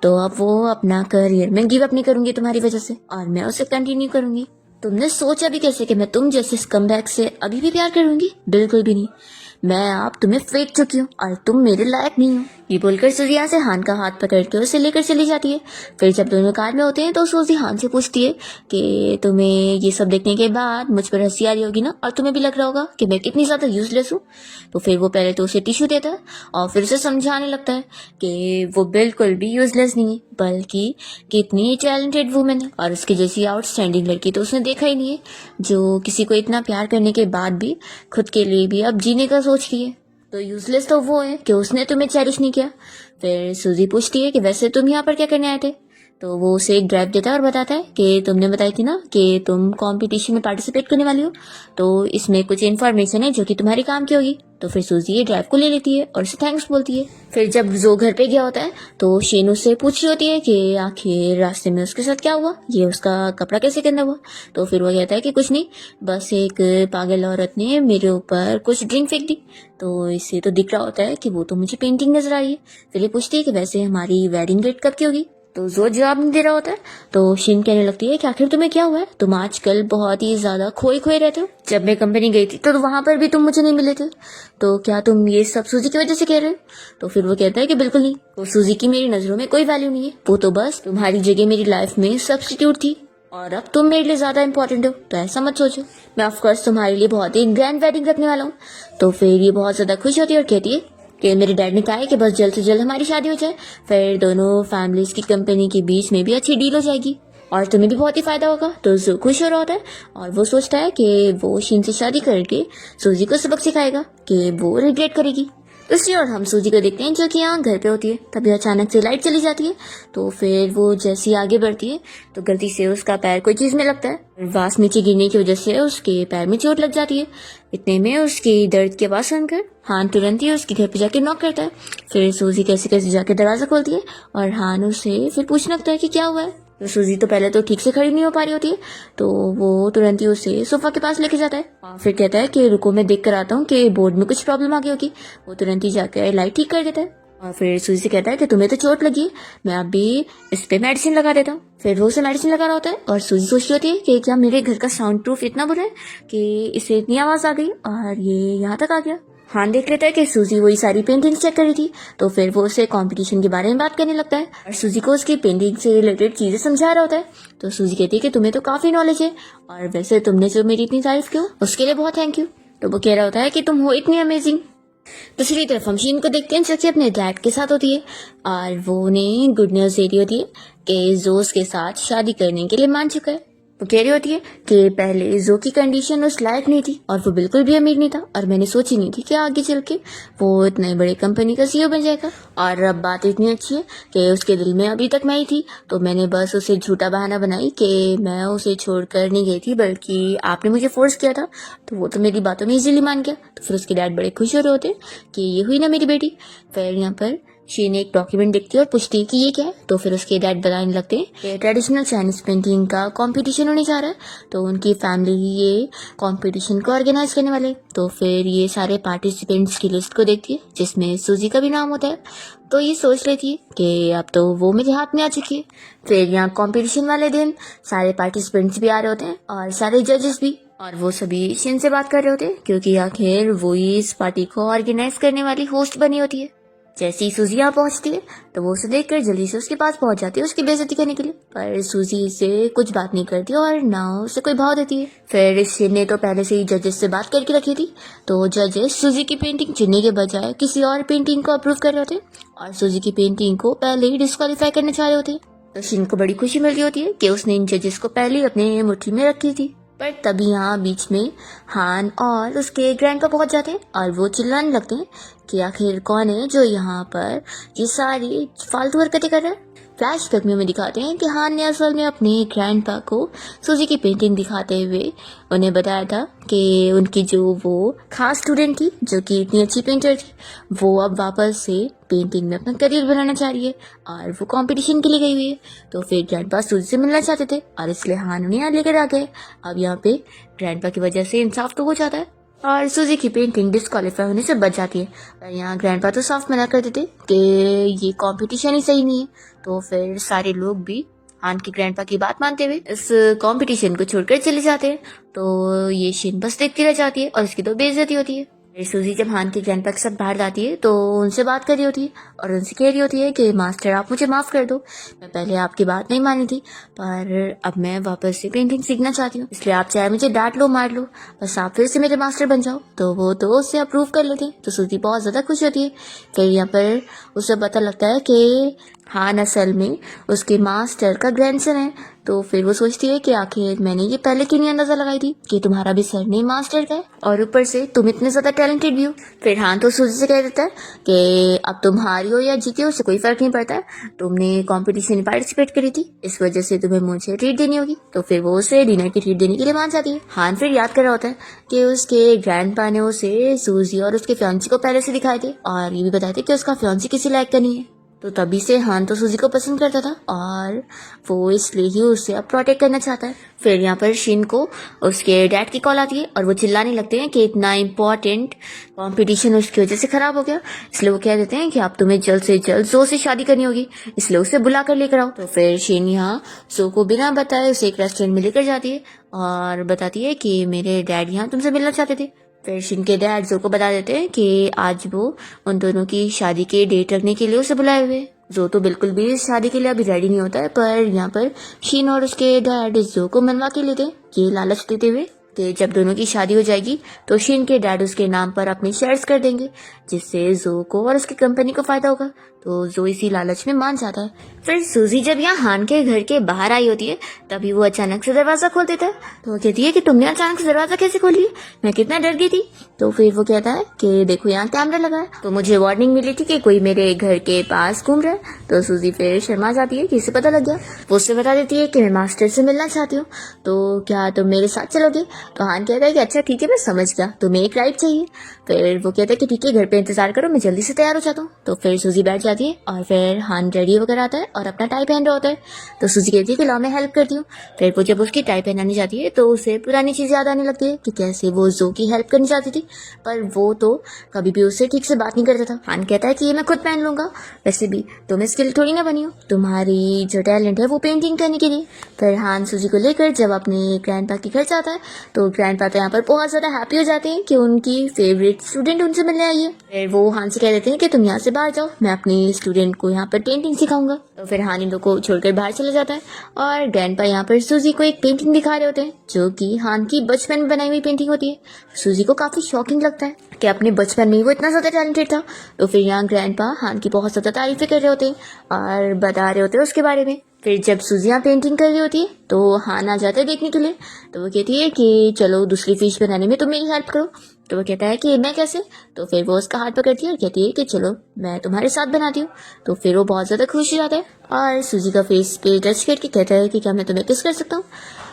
तो अब वो अपना करियर मैं गिव अप नहीं करूंगी तुम्हारी वजह से और मैं उसे कंटिन्यू करूंगी। तुमने सोचा भी कैसे कि मैं तुम जैसे स्कमबैग से अभी भी प्यार करूंगी? बिल्कुल भी नहीं। मैं अब तुम्हें फेंक चुकी हूँ और तुम मेरे लायक नहीं हो। ये बोलकर सूजी यहाँ से हान का हाथ पकड़ के उसे लेकर चली जाती है। फिर जब दोनों कार में होते हैं तो सूजी हान से पूछती है कि तुम्हें ये सब देखने के बाद मुझ पर हंसी आ रही होगी ना, और तुम्हें भी लग रहा होगा कि मैं कितनी ज्यादा यूजलेस हूँ। तो फिर वो पहले तो उसे टिश्यू देता है और फिर उसे समझाने लगता है कि वो बिल्कुल भी यूजलेस नहीं है, बल्कि कितनी टैलेंटेड वुमेन है और उसकी जैसी आउटस्टैंडिंग लड़की तो उसने देखा ही नहीं है, जो किसी को इतना प्यार करने के बाद भी खुद के लिए भी अब जीने का सोच रही है। तो यूजलेस तो वो है कि उसने तुम्हें चेरिश नहीं किया। फिर सूजी पूछती है कि वैसे तुम यहाँ पर क्या करने आए थे? तो वो उसे एक ड्राइव देता है और बताता है कि तुमने बताई थी ना कि तुम कंपटीशन में पार्टिसिपेट करने वाली हो, तो इसमें कुछ इन्फॉर्मेशन है जो कि तुम्हारे काम की होगी। तो फिर सूजी ये ड्राइव को ले लेती है और उसे थैंक्स बोलती है। फिर जब जो घर पे गया होता है तो शीन उससे पूछ रही होती है कि आखिर रास्ते में उसके साथ क्या हुआ, ये उसका कपड़ा कैसे गंदा हुआ। तो फिर वो कहता है कि कुछ नहीं, बस एक पागल औरत ने मेरे ऊपर कुछ ड्रिंक फेंक दी, तो इससे तो दिख रहा होता है कि वो तो मुझे पेंटिंग नजर आई है। फिर ये पूछती है कि वैसे हमारी वेडिंग डेट कब की होगी। तो जो जवाब नहीं दे रहा होता है तो शीन कहने लगती है कि आखिर तुम्हें क्या हुआ है, तुम आजकल बहुत ही ज्यादा खोए खोए रहते हो। जब मैं कंपनी गई थी तो वहां पर भी तुम मुझे नहीं मिले थे, तो क्या तुम ये सब सूजी की वजह से कह रहे हो? तो फिर वो कहता है कि बिल्कुल नहीं, तो सूजी की मेरी नजरों में कोई वैल्यू नहीं है, वो तो बस तुम्हारी जगह मेरी लाइफ में सब्स्टिट्यूट थी और अब तुम मेरे लिए ज्यादा इंपॉर्टेंट हो, तो ऐसा मत सोचो। मैं ऑफकोर्स तुम्हारे लिए बहुत ही ग्रैंड वेडिंग रखने वाला हूँ। तो फिर ये बहुत ज्यादा खुश होती है और कहती है कि मेरे डैड ने कहा है कि बस जल्द से जल्द हमारी शादी हो जाए, फिर दोनों फैमिलीज की कंपनी के बीच में भी अच्छी डील हो जाएगी और तुम्हें भी बहुत ही फायदा होगा। तो जो खुश हो रहा होता है और वो सोचता है कि वो शीन से शादी करके सूजी को सबक सिखाएगा कि वो रिग्रेट करेगी। दूसरी ओर हम सूजी को देखते हैं जो कि यहाँ घर पे होती है। तभी अचानक से लाइट चली जाती है, तो फिर वो जैसी आगे बढ़ती है तो गलती से उसका पैर कोई चीज में लगता है। वास नीचे गिरने की वजह से उसके पैर में चोट लग जाती है। इतने में उसकी दर्द की आवाज सुनकर हान तुरंत ही उसके घर पे जाके नॉक करता है। फिर सूजी कैसे कैसे जाके दरवाजा खोलती है और हान उसे फिर पूछने लगता है कि क्या हुआ है। तो सूजी तो पहले तो ठीक से खड़ी नहीं हो पा रही होती है, तो वो तुरंत ही उसे सोफा के पास लेके जाता है और फिर कहता है कि रुको मैं देख कर आता हूँ कि बोर्ड में कुछ प्रॉब्लम आ गई होगी। वो तुरंत ही जाकर लाइट ठीक कर देता है और फिर सूजी से कहता है कि तुम्हें तो चोट लगी है, मैं अभी इस पे मेडिसिन लगा देता हूँ। फिर वो उसे मेडिसिन लगा रहा होता है और सूजी सोच रही होती है कि क्या मेरे घर का साउंड प्रूफ इतना बुरा है कि इससे इतनी आवाज आ गई और ये यहाँ तक आ गया। हान देख लेता है कि सूजी वही सारी पेंटिंग्स चेक कर रही थी, तो फिर वो उससे कंपटीशन के बारे में बात करने लगता है और सूजी को उसकी पेंटिंग से रिलेटेड चीजें समझा रहा होता है। तो सूजी कहती है कि तुम्हें तो काफी नॉलेज है और वैसे तुमने जो मेरी इतनी तारीफ की उसके लिए बहुत थैंक यू। तो वो कह रहा होता है कि तुम हो इतनी अमेजिंग। दूसरी तरफ हम शीन को देखते हैं जो कि अपने डैड के साथ होती है और वो उन्हें गुड न्यूज दे रही होती है कि जोस के साथ शादी करने के लिए मान चुका है। वो कह रही होती है कि पहले जो की कंडीशन उस लायक नहीं थी और वो बिल्कुल भी अमीर नहीं था और मैंने सोची नहीं थी कि आगे चल के वो इतने बड़े कंपनी का सीईओ बन जाएगा। और अब बात इतनी अच्छी है कि उसके दिल में अभी तक मैं ही थी, तो मैंने बस उसे झूठा बहाना बनाई कि मैं उसे छोड़कर नहीं गई थी बल्कि आपने मुझे फोर्स किया था, तो वो तो मेरी बातों में इजीली मान गया। तो फिर उसके डैड बड़े खुश हो रहे होते कि ये हुई ना मेरी बेटी। फिर यहाँ पर शीन एक डॉक्यूमेंट देखती है और पूछती है कि ये क्या है। तो फिर उसके डैड बताने लगते हैं कि ट्रेडिशनल चाइनीज पेंटिंग का कंपटीशन होने जा रहा है, तो उनकी फैमिली ये कंपटीशन को ऑर्गेनाइज करने वाले। तो फिर ये सारे पार्टिसिपेंट्स की लिस्ट को देखती है जिसमें सूजी का भी नाम होता है। तो ये सोच लेती है कि अब तो वो मेरे हाथ में आ चुकी है। फिर यहाँ कंपटीशन वाले दिन सारे पार्टिसिपेंट्स भी आ रहे होते हैं और सारे जजेस भी, और वो सभी शीन से बात कर रहे होते हैं क्योंकि आखिर वो ही इस पार्टी को ऑर्गेनाइज करने वाली होस्ट बनी होती है। जैसे ही सूजी यहाँ पहुंचती है तो वो उसे देखकर जल्दी से उसके पास पहुंच जाती है उसकी बेइज्जती करने के लिए, पर सूजी से कुछ बात नहीं करती और ना उसे कोई भाव देती है। फिर शीन ने तो पहले से ही जजेस से बात करके रखी थी, तो जजेस सूजी की पेंटिंग चुनने के बजाय किसी और पेंटिंग को अप्रूव कर रहे होते और सूजी की पेंटिंग को पहले ही डिस्क्वालीफाई करना चाह रहे होते। तो शिन को बड़ी खुशी मिल रही होती है कि उसने इन जजेस को पहले ही अपने मुट्ठी में रखी थी। पर तभी यहाँ बीच में हान और उसके ग्रैंडपा पहुंच जाते हैं और वो चिल्लाने लगते हैं कि आखिर कौन है जो यहाँ पर ये सारी फालतू हरकतें कर रहा है। फ्लैशबैक में हमें दिखाते हैं कि हान ने असल में अपने ग्रैंडपा को सूजी की पेंटिंग दिखाते हुए उन्हें बताया था कि उनकी जो वो खास स्टूडेंट थी जो कि इतनी अच्छी पेंटर थी, वो अब वापस से पेंटिंग में अपना करियर बनाना चाह रही है और वो कंपटीशन के लिए गई हुई है। तो फिर ग्रैंडपा सूजी से मिलना चाहते थे और इसलिए हान उन्हें यहाँ लेकर आ गए। अब यहाँ पे ग्रैंडपा की वजह से इंसाफ तो हो जाता है और सूजी की पेंटिंग डिस्क्वालीफाई होने से बच जाती है। और यहाँ ग्रैंडपा तो साफ मना कर देते कि ये कंपटीशन ही सही नहीं है। तो फिर सारे लोग भी हान की ग्रैंडपा की बात मानते हुए इस कंपटीशन को छोड़कर चले जाते हैं। तो ये शिन बस देखती रह जाती है और इसकी तो बेइज्जती होती है। फिर सूजी जब हान की ग्रैंडपा के साथ बाहर जाती है तो उनसे बात कर रही होती है और उनसे कह रही होती है कि मास्टर आप मुझे माफ़ कर दो, मैं पहले आपकी बात नहीं मानी थी पर अब मैं वापस से पेंटिंग सीखना चाहती हूँ, इसलिए आप चाहे मुझे डांट लो मार लो, बस आप फिर से मेरे मास्टर बन जाओ। तो वो तो उससे अप्रूव कर लेते हैं। तो सूजी बहुत ज़्यादा खुश होती है। फिर यहाँ पर उसे पता लगता है कि हान असल में उसके मास्टर का ग्रैंडसन है। तो फिर वो सोचती है कि आखिर मैंने ये पहले क्यों नहीं अंदाजा लगाई थी कि तुम्हारा भी सरनेम मास्टर का है और ऊपर से तुम इतने ज्यादा टैलेंटेड भी हो। फिर हान तो सूजी से कह देता है कि अब तुम हारी हो या जीते हो उससे कोई फर्क नहीं पड़ता है, तुमने कंपटीशन में पार्टिसिपेट करी थी, इस वजह से तुम्हें मुझे ट्रीट देनी होगी। तो फिर वो उसे डिनर की ट्रीट देने के लिए मान जाती है। हान फिर याद कर रहा होता है कि उसके ग्रैंडपा ने उसे सूजी और उसके फियांसी को पहले से दिखाए थे और ये भी बताए थे कि उसका फियांसी किसी लायक का नहीं है। तो तभी से हान तो सूजी को पसंद करता था और वो इसलिए ही उसे अब प्रोटेक्ट करना चाहता है। फिर यहाँ पर शिन को उसके डैड की कॉल आती है और वो चिल्लाने लगते हैं कि इतना इम्पोर्टेंट कंपटीशन उसकी वजह से खराब हो गया, इसलिए वो कह देते हैं कि अब तुम्हें जल्द से जल्द जो से शादी करनी होगी, इसलिए उसे बुला कर लेकर आओ। तो फिर शिन यहाँ जो को बिना बताए उसे एक रेस्टोरेंट में लेकर जाती है और बताती है कि मेरे डैड यहाँ तुमसे मिलना चाहते थे। फिर शिन के डैड जो को बता देते हैं कि आज वो उन दोनों की शादी के डेट रखने के लिए उसे बुलाए हुए। जो तो बिल्कुल भी इस शादी के लिए अभी रेडी नहीं होता है, पर यहाँ पर शिन और उसके डैड जो को मनवा के लेते हैं, ये लालच देते हुए कि जब दोनों की शादी हो जाएगी तो शिन के डैड उसके नाम पर अपने शेयर्स कर देंगे, जिससे जो को और उसकी कंपनी को फायदा होगा। तो जो इसी लालच में मान जाता है। फिर सूजी जब यहाँ हान के घर के बाहर आई होती है तभी वो अचानक से दरवाजा खोल देता है। तो वो कहती है कि तुमने अचानक से दरवाजा कैसे खोल लिया, मैं कितना डर गई थी। तो फिर वो कहता है कि देखो यहाँ कैमरा लगा है, तो मुझे वार्निंग मिली थी कि कोई मेरे घर के पास घूम रहा है। तो सूजी फिर शर्मा जाती है कि इसे पता लग गया। वो उससे बता देती है कि मैं मास्टर से मिलना चाहती हूँ, तो क्या तुम मेरे साथ चलोगे। तो हान कहता है कि अच्छा ठीक है मैं समझ गया, तुम्हें एक राइड चाहिए। फिर वो कहता है कि ठीक है घर पे इंतजार करो, मैं जल्दी से तैयार हो जाता हूँ। तो फिर सूजी बैठ जाती है और फिर हान रेडी होकर आता है और अपना टाई पहन रहा होता है। तो सूजी कहती है कि लाओ मैं हेल्प करती हूँ। फिर वो जब उसकी टाई पहनाने जाती है तो उसे पुरानी चीज याद आने लगती है कि कैसे वो जो की हेल्प करनी चाहती थी, पर वो तो कभी भी उससे ठीक से बात नहीं करता था। हान कहता है कि ये मैं खुद पहन लूंगा, वैसे भी तुम्हें स्किल थोड़ी ना बनी हो, तुम्हारी जो टैलेंट है वो पेंटिंग करने के लिए। फिर हान सूजी को लेकर जब अपने ग्रैंडपा के घर जाता है तो ग्रैंडपा तो यहाँ पर बहुत ज्यादा हैप्पी हो जाते हैं कि उनकी फेवरेट स्टूडेंट उनसे मिलने आई है। फिर वो हान से कह देते हैं कि तुम यहाँ से बाहर जाओ, मैं अपनी स्टूडेंट को यहाँ पर पेंटिंग सिखाऊंगा। तो फिर हान इन लोग को छोड़कर बाहर चला जाता है और ग्रैंडपा यहाँ पर सूजी को एक पेंटिंग दिखा रहे होते हैं जो कि हान की बचपन में बनाई हुई पेंटिंग होती है। सूजी को काफी शॉकिंग लगता है कि अपने बचपन में वो इतना ज्यादा टैलेंटेड था। तो फिर यहाँ ग्रैंडपा हान की बहुत ज्यादा तारीफें कर रहे होते हैं और बता रहे होते हैं उसके बारे में। फिर जब सूजियाँ पेंटिंग कर रही होती है तो हान आ जाता है देखने के लिए। तो वो कहती है कि चलो दूसरी फिश बनाने में तुम मेरी हेल्प करो। तो वो कहता है कि मैं कैसे। तो फिर वो उसका हाथ पकड़ती है और कहती है कि चलो मैं तुम्हारे साथ बनाती हूँ। तो फिर वो बहुत ज़्यादा खुश हो जाता है और सूजी का फेस पे टच करके कहता है कि क्या मैं तुम्हें किस कर सकता हूँ।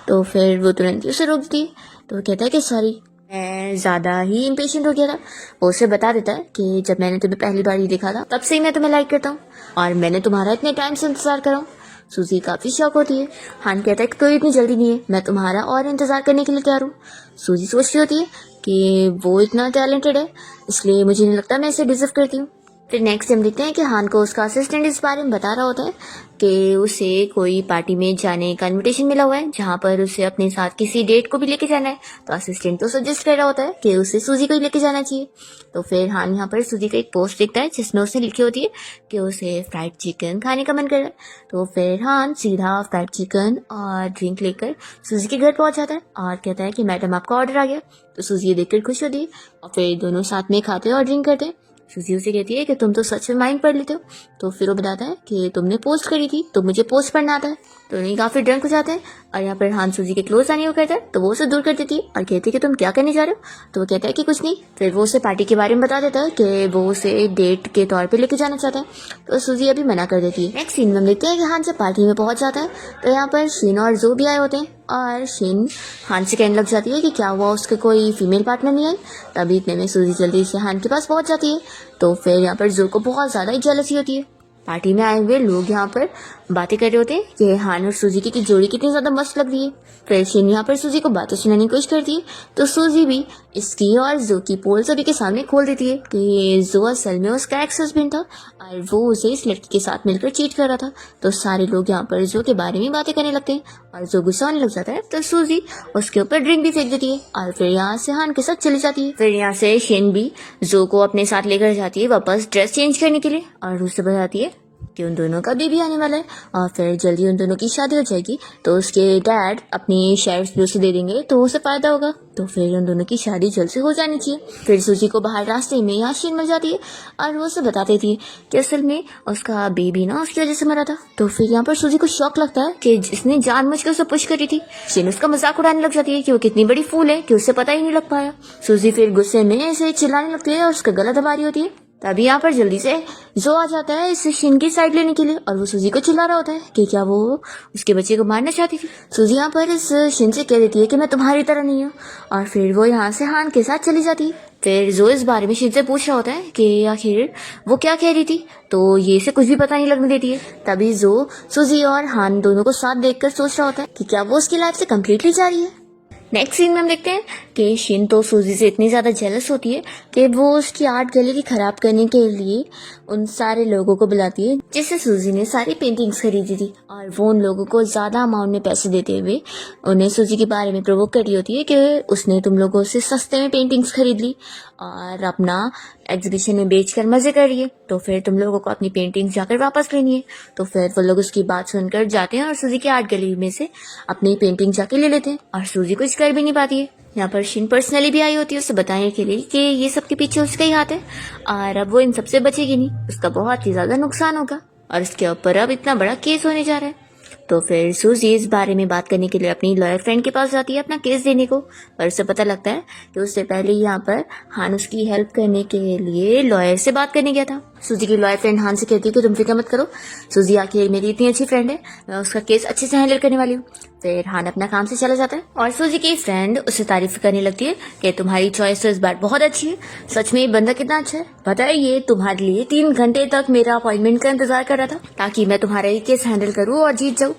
तो फिर वो तुरंत ही उसे रोक देती है। तो वो कहता है कि सॉरी मैं ज़्यादा ही इम्पेशेंट हो गया था। वो उसे बता देता है कि जब मैंने तुम्हें पहली बार ही देखा था तब से ही मैं तुम्हें लाइक करता हूँ और मैंने तुम्हारा इतने टाइम से इंतजार करा हूँ। सूजी काफी शौक होती है। हान कहता है कि कोई इतनी जल्दी नहीं है, मैं तुम्हारा और इंतजार करने के लिए तैयार हूँ। सूजी सोचती होती है कि वो इतना टैलेंटेड है इसलिए मुझे नहीं लगता मैं इसे डिजर्व करती हूँ। फिर नेक्स्ट हम देखते हैं कि हान को उसका असिस्टेंट इस बारे में बता रहा होता है कि उसे कोई पार्टी में जाने का इनविटेशन मिला हुआ है जहाँ पर उसे अपने साथ किसी डेट को भी लेके जाना है। तो असिस्टेंट तो सजेस्ट कर रहा होता है कि उसे सूजी को ही लेके जाना चाहिए। तो फिर हान यहाँ पर सूजी का एक पोस्ट देखता है जिसमें उसने लिखी होती है कि उसे फ्राइड चिकन खाने का मन कर रहा है। तो फिर हान सीधा फ्राइड चिकन और ड्रिंक लेकर सूजी के घर पहुंच जाता है और कहता है कि मैडम आपका ऑर्डर आ गया। तो सूजी ये देखकर खुश होती है और फिर दोनों साथ में खाते और ड्रिंक करते हैं। सूजी उसे कहती है कि तुम तो सच में माइंड पढ़ लेते हो। तो फिर वो बताता है कि तुमने पोस्ट करी थी तो मुझे पोस्ट पढ़ना आता है। तो उन्हें काफी ड्रंक हो जाते हैं और यहाँ पर हान सूजी के क्लोज आने को कहता है तो वो उसे दूर कर देती है और कहती है कि तुम क्या करने जा रहे हो। तो वो कहता है कि कुछ नहीं। फिर वो उसे पार्टी के बारे में बता देता है कि वो उसे डेट के तौर पे लेके जाना चाहता है। तो सूजी अभी मना कर देती है। नेक्स्ट सीन में हम देखते हैं कि हान जब पार्टी में पहुंच जाता है तो यहाँ पर शिन और जो भी आए होते हैं और शिन हान से कहने लग जाती है कि क्या हुआ उसके कोई फीमेल पार्टनर नहीं आई। तभी इतने में सूजी जल्दी से हान के पास पहुंच जाती है। तो फिर यहाँ पर जो को बहुत ज्यादा ही जेलसी होती है। पार्टी में आए हुए लोग यहाँ पर बातें कर रहे होते हैं कि हान और सूजी की जोड़ी कितनी ज्यादा मस्त लग रही है। फिर शिन यहाँ पर सूजी को बातें सुनाने की कोशिश करती है तो सूजी भी इसकी और जो की पोल सभी के सामने खोल देती है कि जो असल में उसका एक्स हस्बैंड था और वो उसे इस लड़की के साथ मिलकर चीट कर रहा था। तो सारे लोग यहाँ पर जो के बारे में बातें करने लगते हैं और जो गुस्सा होने लग जाता है तो सूजी उसके ऊपर ड्रिंक भी फेंक देती है और फिर यहाँ से हान के साथ चली जाती है। फिर यहाँ से शिन भी जो को अपने साथ लेकर जाती है वापस ड्रेस चेंज करने के लिए और उससे बताती है कि उन दोनों का बेबी आने वाला है और फिर जल्दी उन दोनों की शादी हो जाएगी तो उसके डैड अपनी शेयर्स भी उसे दे देंगे तो उसे फायदा होगा। तो फिर उन दोनों की शादी जल्द से हो जानी चाहिए। फिर सूजी को बाहर रास्ते में यहाँ शिन मिल जाती है और वो उसे बता देती है कि असल में उसका बेबी ना उसकी वजह से मरा था। तो फिर यहाँ पर सूजी को शौक लगता है कि जिसने जानबूझ के उसे पुश करी थी। शिन उसका मजाक उड़ाने लग जाती है कि वो कितनी बड़ी फूल है कि उसे पता ही नहीं लग पाया। सूजी फिर गुस्से में ऐसे चिल्लाने लगती है और उसका गला दबा रही होती है। तभी यहाँ पर जल्दी से जो आ जाता है इस शिन की साइड लेने के लिए और वो सूजी को चिल्ला रहा होता है कि क्या वो उसके बच्चे को मारना चाहती थी। सूजी यहाँ पर इस शिन से कह देती है कि मैं तुम्हारी तरह नहीं हूँ और फिर वो यहाँ से हान के साथ चली जाती है। फिर जो इस बारे में शिन से पूछ रहा होता है कि आखिर वो क्या कह रही थी तो ये से कुछ भी पता नहीं लगने देती है। तभी जो सूजी और हान दोनों को साथ देखकर सोच रहा होता है कि क्या वो उसकी लाइफ से कम्प्लीटली जा रही है। नेक्स्ट सीन में हम देखते हैं कि शिन तो सूजी से इतनी ज़्यादा जेलस होती है कि वो उसकी आर्ट गैलरी खराब करने के लिए उन सारे लोगों को बुलाती है जिससे सूजी ने सारी पेंटिंग्स खरीदी थी और वो उन लोगों को ज़्यादा अमाउंट में पैसे देते हुए उन्हें सूजी के बारे में प्रोवोक कर रही होती है कि उसने तुम लोगों से सस्ते में पेंटिंग्स खरीद ली और अपना एग्जीबिशन में बेचकर मजे कर रही है। तो फिर तुम लोगों को अपनी पेंटिंग्स जाकर वापस लेनी है। तो फिर वो लोग उसकी बात सुनकर जाते हैं और सूजी की आर्ट गैलरी में से अपनी पेंटिंग जाके ले लेते हैं और सूजी कुछ कर भी नहीं पाती है। यहाँ पर शिन पर्सनली भी आई होती है उसे बताने के लिए कि ये सबके पीछे उसका ही हाथ है और अब वो इन सबसे बचेगी नहीं, उसका बहुत ही ज्यादा नुकसान होगा और इसके ऊपर अब इतना बड़ा केस होने जा रहा है। तो फिर सूजी इस बारे में बात करने के लिए अपनी लॉयर फ्रेंड के पास जाती है अपना केस देने को। पर उसे पता लगता है कि उससे पहले यहाँ पर हान उसकी हेल्प करने के लिए लॉयर से बात करने गया था। सूजी की लॉयर फ्रेंड हान से कहती है कि तुम फिक्र मत करो, सूजी आखिर मेरी इतनी अच्छी फ्रेंड है, मैं उसका केस अच्छे से हैंडल करने वाली हूँ। फिर हान अपना काम से चला जाता है और सूजी की फ्रेंड उसे तारीफ करने लगती है कि तुम्हारी चॉइस तो इस बार बहुत अच्छी है, सच में ये बंदा कितना अच्छा है, पता है ये तुम्हारे लिए 3 घंटे तक मेरा अपॉइंटमेंट का इंतजार कर रहा था ताकि मैं तुम्हारा ये केस हैंडल करूँ और जीत जाऊँ।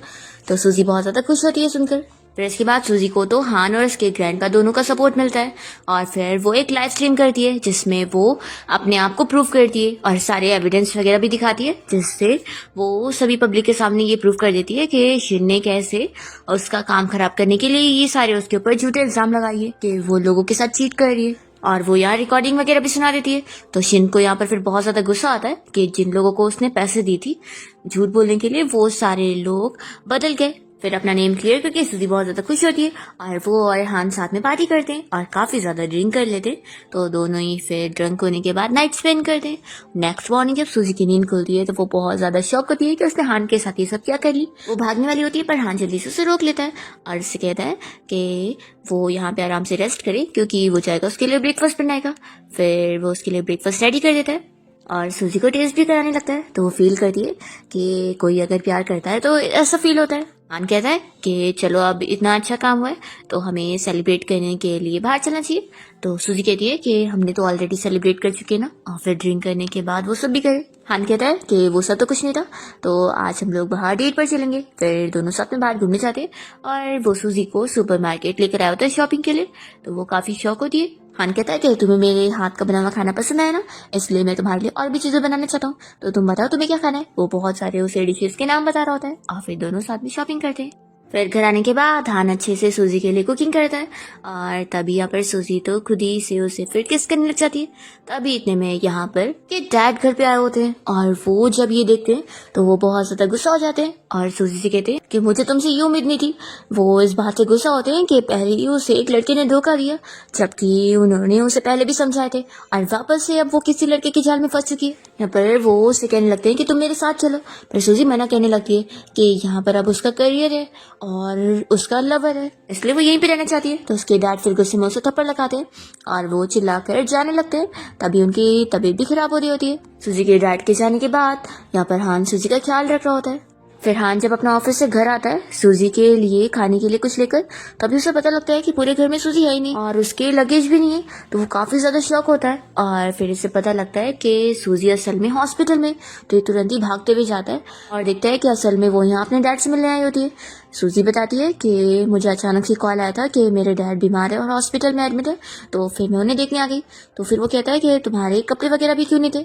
तो सूजी बहुत ज्यादा खुश होती है सुनकर। फिर इसके बाद सूजी को तो हान और उसके ग्रैंडपा दोनों का सपोर्ट मिलता है और फिर वो एक लाइव स्ट्रीम करती है जिसमें वो अपने आप को प्रूव करती है और सारे एविडेंस वगैरह भी दिखाती है जिससे वो सभी पब्लिक के सामने ये प्रूव कर देती है कि शिन ने कैसे उसका काम खराब करने के लिए ये सारे उसके ऊपर झूठे इल्जाम लगाए है कि वो लोगों के साथ चीट कर रही है और वो यहाँ रिकॉर्डिंग वगैरह भी सुना देती है। तो शिन को यहाँ पर फिर बहुत ज्यादा गुस्सा आता है कि जिन लोगों को उसने पैसे दी थी झूठ बोलने के लिए वो सारे लोग बदल गए। फिर अपना नेम क्लियर करके सूजी बहुत ज्यादा खुश होती है और वो और हान साथ में पार्टी करते हैं और काफी ज्यादा ड्रिंक कर लेते हैं। तो दोनों ही फिर ड्रंक होने के बाद नाइट स्पेंड करते हैं। नेक्स्ट मॉर्निंग जब सूजी की नींद खुलती है तो वो बहुत ज्यादा शॉक होती है कि उसने हान के साथ ये सब क्या कर ली। वो भागने वाली होती है पर हान जल्दी से उसे रोक लेता है और उससे कहता है कि वो यहाँ पे आराम से रेस्ट करे क्योंकि वो जाएगा उसके लिए ब्रेकफास्ट बनाएगा। फिर वो उसके लिए ब्रेकफास्ट रेडी कर देता है और सूजी को टेस्ट भी कराने लगता है। तो वो फील करती है कि कोई अगर प्यार करता है तो ऐसा फील होता है। हान कहता है कि चलो अब इतना अच्छा काम हुआ है तो हमें सेलिब्रेट करने के लिए बाहर चलना चाहिए। तो सूजी कहती है कि हमने तो ऑलरेडी सेलिब्रेट कर चुके ना और फिर ड्रिंक करने के बाद वो सब भी करे। हान कहता है कि वो सब तो कुछ नहीं था तो आज हम लोग बाहर डेट पर चलेंगे। फिर दोनों साथ में बाहर घूमने जाते हैं और वो सूजी को सुपरमार्केट लेकर आया होता है शॉपिंग के लिए। तो वो काफी शौक होती है। हान कहता है कि तुम्हें मेरे हाथ का बना हुआ खाना पसंद आया ना, इसलिए मैं तुम्हारे लिए और भी चीजें बनाना चाहता हूँ, तो तुम बताओ तुम्हें क्या खाना है। वो बहुत सारे उसे डिशेस के नाम बता रहा होता है और फिर दोनों साथ में शॉपिंग करते हैं। फिर घर आने के बाद हान अच्छे से सूजी के लिए कुकिंग करता है और तभी यहाँ पर सूजी तो खुद ही से उसे फिर किस करने लग जाती है। तभी इतने में यहाँ पर के डैड घर पे आए होते हैं और वो जब ये देखते हैं तो वो बहुत ज्यादा गुस्सा हो जाते हैं और सूजी से कहते हैं कि मुझे तुमसे ये उम्मीद नहीं थी। वो इस बात से गुस्सा होते हैं कि पहले ही उसे एक लड़के ने धोखा दिया जबकि उन्होंने उसे पहले भी समझाए थे और वापस से अब वो किसी लड़के की जाल में फंस चुकी है। यहाँ पर वो उसे कहने लगते हैं कि तुम मेरे साथ चलो, पर सूजी मना कहने लगती है कि यहाँ पर अब उसका करियर है और उसका लवर है, इसलिए वो यहीं पे रहना चाहती है। तो उसके डैड फिर गुस्से में उसे थप्पड़ लगाते हैं और वो चिल्लाकर जाने लगते हैं। तभी उनकी तबीयत भी खराब हो रही होती है। सूजी के डैड के जाने के बाद यहाँ पर हान सूजी का ख्याल रख रहा होता है। फिर हान जब अपना ऑफिस से घर आता है सूजी के लिए खाने के लिए कुछ लेकर, तभी उसे पता लगता है कि पूरे घर में सूजी है ही नहीं और उसके लगेज भी नहीं है। तो वो काफी ज्यादा शॉक होता है और फिर इसे पता लगता है कि सूजी असल में हॉस्पिटल में। तो ये तुरंत ही भागते हुए जाता है और देखता है कि असल में वो यहाँ अपने डैड से मिलने आई होती है। सूजी बताती है कि मुझे अचानक से कॉल आया था कि मेरे डैड बीमार है और हॉस्पिटल में एडमिट है, तो फिर मैं उन्हें देखने आ गई। तो फिर वो कहता है कि तुम्हारे कपड़े वगैरह भी क्यों नहीं थे।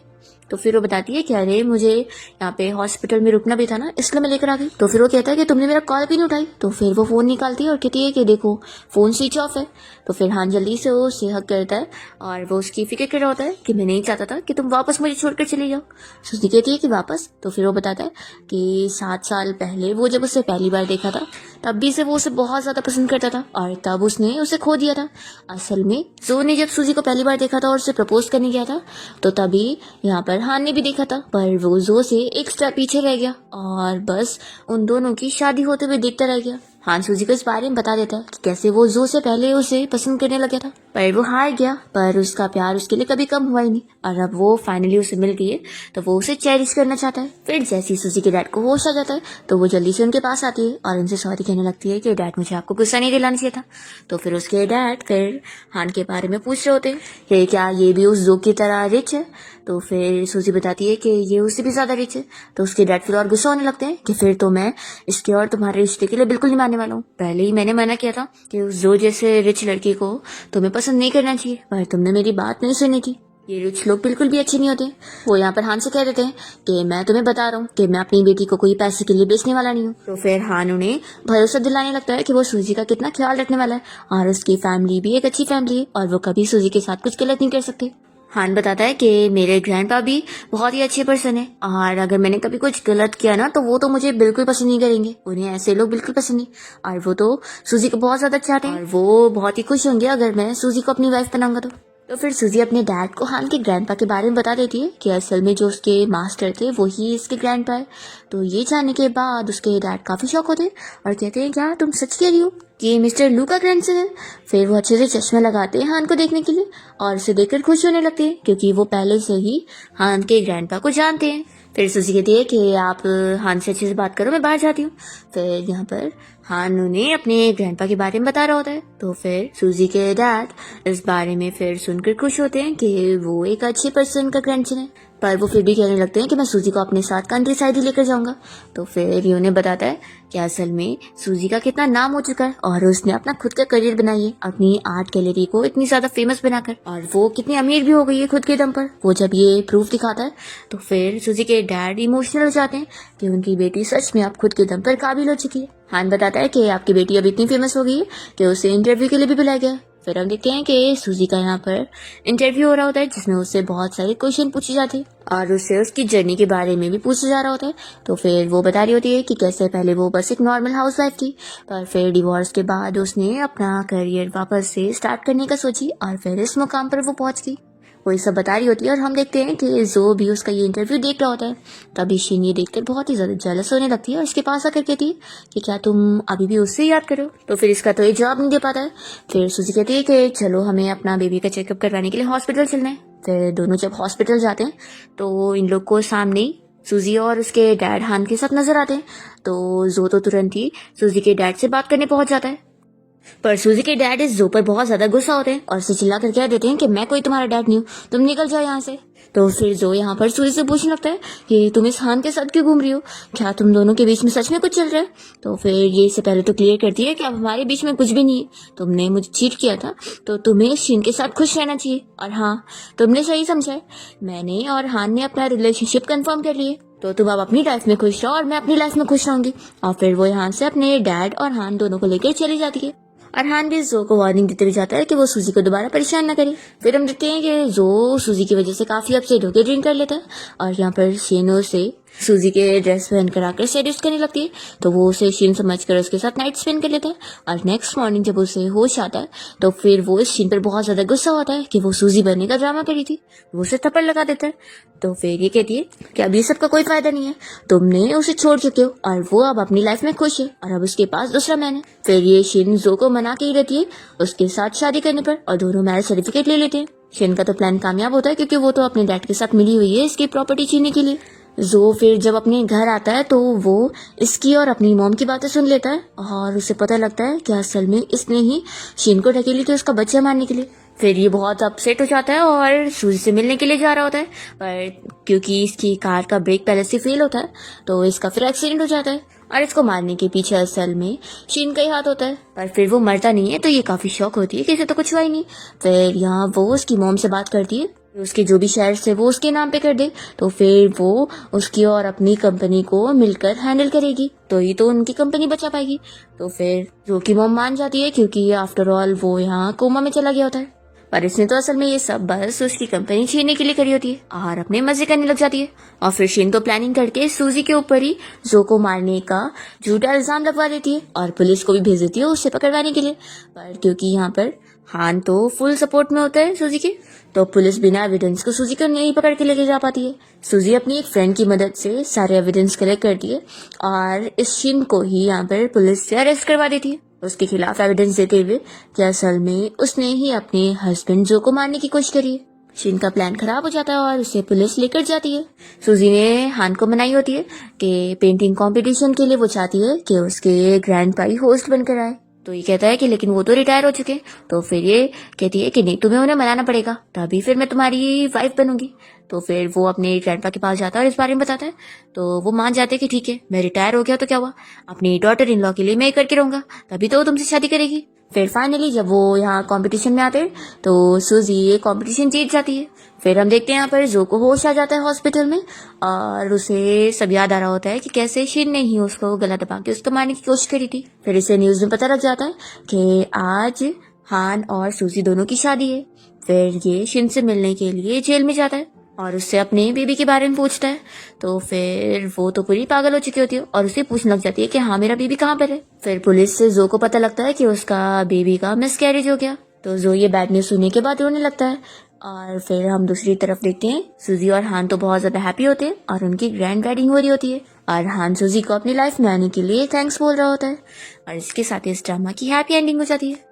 तो फिर वो बताती है कि अरे मुझे यहाँ पे हॉस्पिटल में रुकना भी था ना, इसलिए मैं लेकर आ गई। तो फिर वो कहता है कि तुमने मेरा कॉल भी नहीं उठाई। तो फिर वो फोन निकालती है और कहती है कि देखो फोन स्विच ऑफ है। तो फिर हान जल्दी से उसे हक करता है और वो उसकी फिक्र कर रहा होता है कि मैं नहीं चाहता था कि तुम वापस मुझे छोड़कर चली जाओ। सूजी कहती है कि वापस। तो फिर वो बताता है कि 7 साल पहले वो जब उसे पहली बार देखा था तब भी से वो उसे बहुत ज्यादा पसंद करता था और तब उसने उसे खो दिया था। असल में जो ने जब सूजी को पहली बार देखा था और उसे प्रपोज करने गया था तो तभी यहाँ पर हान ने भी देखा था, पर वो जो से एक स्टेप पीछे रह गया और बस उन दोनों की शादी होते हुए देखता रह गया। हान सूजी को इस बारे में बता देता है कि कैसे वो जो से पहले उसे पसंद करने लगा था, पर वो हार गया, पर उसका प्यार उसके लिए कभी कम हुआ ही नहीं और अब वो फाइनली उसे मिल गई है तो वो उसे चेरिश करना चाहता है। फिर जैसे ही सूजी के डैड को होश आ जाता है तो वो जल्दी से उनके पास आती है और उनसे सॉरी कहने लगती है कि डैड मुझे आपको गुस्सा नहीं दिलाना चाहिए था। तो फिर उसके डैड फिर हान के बारे में पूछ रहे होते हैं कि क्या ये भी उस जो की तरह रिच है। तो फिर सूजी बताती है कि ये उससे भी ज्यादा रिच है। तो उसके डैड फिर और गुस्सा होने लगते हैं कि फिर तो मैं इसके और तुम्हारे रिश्ते के लिए बिल्कुल नहीं मानने वाला हूँ। पहले ही मैंने मना किया था कि उस जो जैसे रिच लड़की को तुम्हें पसंद नहीं करना चाहिए, पर तुमने मेरी बात नहीं सुनी थी। ये रिच लोग बिल्कुल भी अच्छे नहीं होते। वो यहाँ पर हान से कह देते हैं कि मैं तुम्हें बता रहा हूँ कि मैं अपनी बेटी को कोई पैसे के लिए बेचने वाला नहीं हूँ। तो फिर हान उन्हें भरोसा दिलाने लगता है कि वो सूजी का कितना ख्याल रखने वाला है और उसकी फैमिली भी एक अच्छी फैमिली है और वो कभी सूजी के साथ कुछ गलत नहीं कर सकते। हान बताता है कि मेरे ग्रैंडपा भी बहुत ही अच्छे पर्सन है और अगर मैंने कभी कुछ गलत किया ना तो वो तो मुझे बिल्कुल पसंद नहीं करेंगे, उन्हें ऐसे लोग बिल्कुल पसंद नहीं और वो तो सूजी को बहुत ज्यादा चाहते हैं और वो बहुत ही खुश होंगे अगर मैं सूजी को अपनी वाइफ बनाऊंगा। तो फिर सूजी अपने डैड को हान के ग्रैंडपा के बारे में बता देती है कि असल में जो उसके मास्टर थे वही इसके ग्रैंडपा है। तो ये जानने के बाद उसके डैड काफी शॉक होते हैं और कहते हैं क्या तुम सच कह रही हो कि मिस्टर लू का ग्रैंडसन है। फिर वो अच्छे से चश्मा लगाते हैं हान को देखने के लिए और उसे देखकर खुश होने लगते हैं क्योंकि वो पहले से ही हान के ग्रैंडपा को जानते हैं। फिर सूजी कहती है कि आप हान से अच्छे से बात करो, मैं बाहर जाती हूँ। फिर यहाँ पर हान उन्हें अपने ग्रैंडपा के बारे में बता रहा होता है। तो फिर सूजी के डैड इस बारे में फिर सुनकर खुश होते हैं कि वो एक अच्छे पर्सन का ग्रैंडसन है, पर वो फिर भी कहने लगते हैं कि मैं सूजी को अपने साथ कंट्री साइड ही लेकर जाऊंगा। तो फिर ये उन्हें बताता है कि असल में सूजी का कितना नाम हो चुका है और उसने अपना खुद का करियर बनाई है अपनी आर्ट गैलरी को इतनी ज्यादा फेमस बनाकर, और वो कितनी अमीर भी हो गई है खुद के दम पर। वो जब ये प्रूफ दिखाता है तो फिर सूजी के डैड इमोशनल हो जाते हैं कि उनकी बेटी सच में अब खुद के दम पर काबिल हो चुकी है। हान बताता है कि आपकी बेटी अब इतनी फेमस हो गई है कि उसे इंटरव्यू के लिए भी बुलाया गया। फिर हम देखते हैं कि सूजी का यहाँ पर इंटरव्यू हो रहा होता है जिसमें उससे बहुत सारे क्वेश्चन पूछे जाते हैं और उससे उसकी जर्नी के बारे में भी पूछा जा रहा होता है। तो फिर वो बता रही होती है कि कैसे पहले वो बस एक नॉर्मल हाउसवाइफ थी, पर फिर डिवोर्स के बाद उसने अपना करियर वापस से स्टार्ट करने का सोची और फिर इस मुकाम पर वो पहुंच गई। वो ये सब बता रही होती है और हम देखते हैं कि जो भी उसका ये इंटरव्यू देख रहा होता है तभी शीन ये देखकर बहुत ही ज्यादा जेलस होने लगती है और इसके पास आकर कहती है कि क्या तुम अभी भी उससे याद करो। तो फिर इसका तो ये जवाब नहीं दे पाता है। फिर सूजी कहती है कि चलो हमें अपना बेबी का चेकअप करवाने के लिए हॉस्पिटल चलना है। फिर दोनों जब हॉस्पिटल जाते हैं तो इन लोग को सामने ही सूजी और उसके डैड हान के साथ नजर आते हैं। तो जो तो तुरंत ही सूजी के डैड से बात करने पहुंच जाता है, पर सूजी के डैड इस जो पर बहुत ज्यादा गुस्सा होते हैं और उसे चिल्ला कर कह देते हैं कि मैं कोई तुम्हारा डैड नहीं हूँ, तुम निकल जाओ यहाँ से। तो फिर जो यहाँ पर सूजी से पूछने लगता है कि तुम इस हान के साथ क्यों घूम रही हो, क्या तुम दोनों के बीच में सच में कुछ चल रहा है। तो फिर ये इससे पहले तो क्लियर करती है कि अब हमारे बीच में कुछ भी नहीं है, तुमने मुझे चीट किया था तो तुम्हें शीन के साथ खुश रहना चाहिए और हाँ तुमने सही समझा है, मैंने और हान ने अपना रिलेशनशिप कंफर्म कर लिया। तो तुम अब अपनी लाइफ में खुश रहो और मैं अपनी लाइफ में खुश रहूंगी। और फिर वो यहाँ से अपने डैड और हान दोनों को लेकर चली जाती है। और हान भी जो को वार्निंग देते हुए जाता है कि वो सूजी को दोबारा परेशान न करे। फिर हम देखते हैं कि जो सूजी की वजह से काफी अपसेट होकर ड्रिंक कर लेता है और यहाँ पर शेनो से सूजी के ड्रेस पहन कर आकर सेड्यूस करने लगती है। तो वो उसे शीन समझकर उसके साथ नाइट स्पेंड कर लेता है। और नेक्स्ट मॉर्निंग जब उसे होश आता है तो फिर वो इस शीन पर बहुत ज्यादा गुस्सा होता है कि वो सूजी बनने का ड्रामा करी थी। वो उसे थप्पड़ लगा देता है। तो फिर ये कहती है कि अब ये सब का कोई फायदा नहीं है, तुमने उसे छोड़ चुके हो और वो अब अपनी लाइफ में खुश है और अब उसके पास दूसरा मैन है। फिर ये शिन जो को मना के ही रहती है उसके साथ शादी करने पर और दोनों मैरिज सर्टिफिकेट ले लेते हैं। शिन का तो प्लान कामयाब होता है क्योंकि वो तो अपने डैड के साथ मिली हुई है इसकी प्रॉपर्टी छीनने के लिए। जो फिर जब अपने घर आता है तो वो इसकी और अपनी मॉम की बातें सुन लेता है और उसे पता लगता है कि असल में इसने ही शिन को ढकेली थी उसका बच्चा मारने के लिए। फिर ये बहुत अपसेट हो जाता है और सूजी से मिलने के लिए जा रहा होता है, पर क्योंकि इसकी कार का ब्रेक पहले से फेल होता है तो इसका फिर एक्सीडेंट हो जाता है और इसको मारने के पीछे असल में शीन का ही हाथ होता है। पर फिर वो मरता नहीं है तो ये काफी शौक होती है कि इसे तो कुछ हुआ ही नहीं। फिर यहाँ वो उसकी मॉम से बात करती है उसके जो भी शेयर्स है वो उसके नाम पे कर दे तो फिर वो उसकी और अपनी कंपनी को मिलकर हैंडल करेगी तो ये तो उनकी कंपनी बचा पाएगी। तो फिर जो की मॉम मान जाती है क्योंकि आफ्टर ऑल वो यहाँ कोमा में चला गया होता है, पर इसने तो असल में ये सब बस उसकी कंपनी छीनने के लिए करी होती है और अपने मजे करने लग जाती है। और फिर शिन तो प्लानिंग करके सूजी के ऊपर ही जो को मारने का झूठा इल्जाम लगवा देती है और पुलिस को भी भेज देती है उसे पकड़वाने के लिए। पर क्योंकि यहाँ पर हान तो फुल सपोर्ट में होता है सूजी के तो पुलिस बिना एविडेंस को सूजी को नहीं पकड़ के लेके जा पाती है। सूजी अपनी एक फ्रेंड की मदद से सारे एविडेंस कलेक्ट करती है और इस शिन को ही यहाँ पर पुलिस से अरेस्ट करवा देती है उसके खिलाफ एविडेंस देते हुए कि असल में उसने ही अपने हस्बैंड जो को मारने की कोशिश करी है। शिन का प्लान खराब हो जाता है और उसे पुलिस लेकर जाती है। सूजी ने हान को मनाई होती है कि पेंटिंग कंपटीशन के लिए वो चाहती है कि उसके ग्रैंड पाई होस्ट बनकर आए। तो ये कहता है कि लेकिन वो तो रिटायर हो चुके। तो फिर ये कहती है कि नहीं तुम्हें उन्हें मनाना पड़ेगा तभी फिर मैं तुम्हारी वाइफ बनूंगी। तो फिर वो अपने ग्रैंडपा के पास जाता है और इस बारे में बताता है तो वो मान जाते हैं कि ठीक है मैं रिटायर हो गया तो क्या हुआ, अपनी डॉटर इन लॉ के लिए मैं करके रहूंगा तभी तो वो तुमसे शादी करेगी। फिर फाइनली जब वो यहाँ कंपटीशन में आते हैं तो सूजी ये कंपटीशन जीत जाती है। फिर हम देखते हैं यहाँ पर जो को होश आ जाता है हॉस्पिटल में और उसे सब याद आ रहा होता है कि कैसे शिन ने ही उसको गला दबा के उसको मारने की कोशिश करी थी। फिर इसे न्यूज में पता लग जाता है कि आज हान और सूजी दोनों की शादी है। फिर ये शिन से मिलने के लिए जेल में जाता है और उससे अपने बेबी के बारे में पूछता है। तो फिर वो तो पूरी पागल हो चुकी होती है और उसे पूछने लग जाती है कि हाँ मेरा बेबी कहाँ पर है। फिर पुलिस से जो को पता लगता है कि उसका बेबी का मिसकैरेज हो गया। तो जो ये बैड न्यूज सुनने के बाद रोने लगता है। और फिर हम दूसरी तरफ देखते हैं सूजी और हान तो बहुत ज्यादा हैप्पी होते हैं और उनकी ग्रैंड वेडिंग हो रही होती है और हान सूजी को अपनी लाइफ में आने के लिए थैंक्स बोल रहा होता है और इसके साथ ही इस ड्रामा की हैप्पी एंडिंग हो जाती है।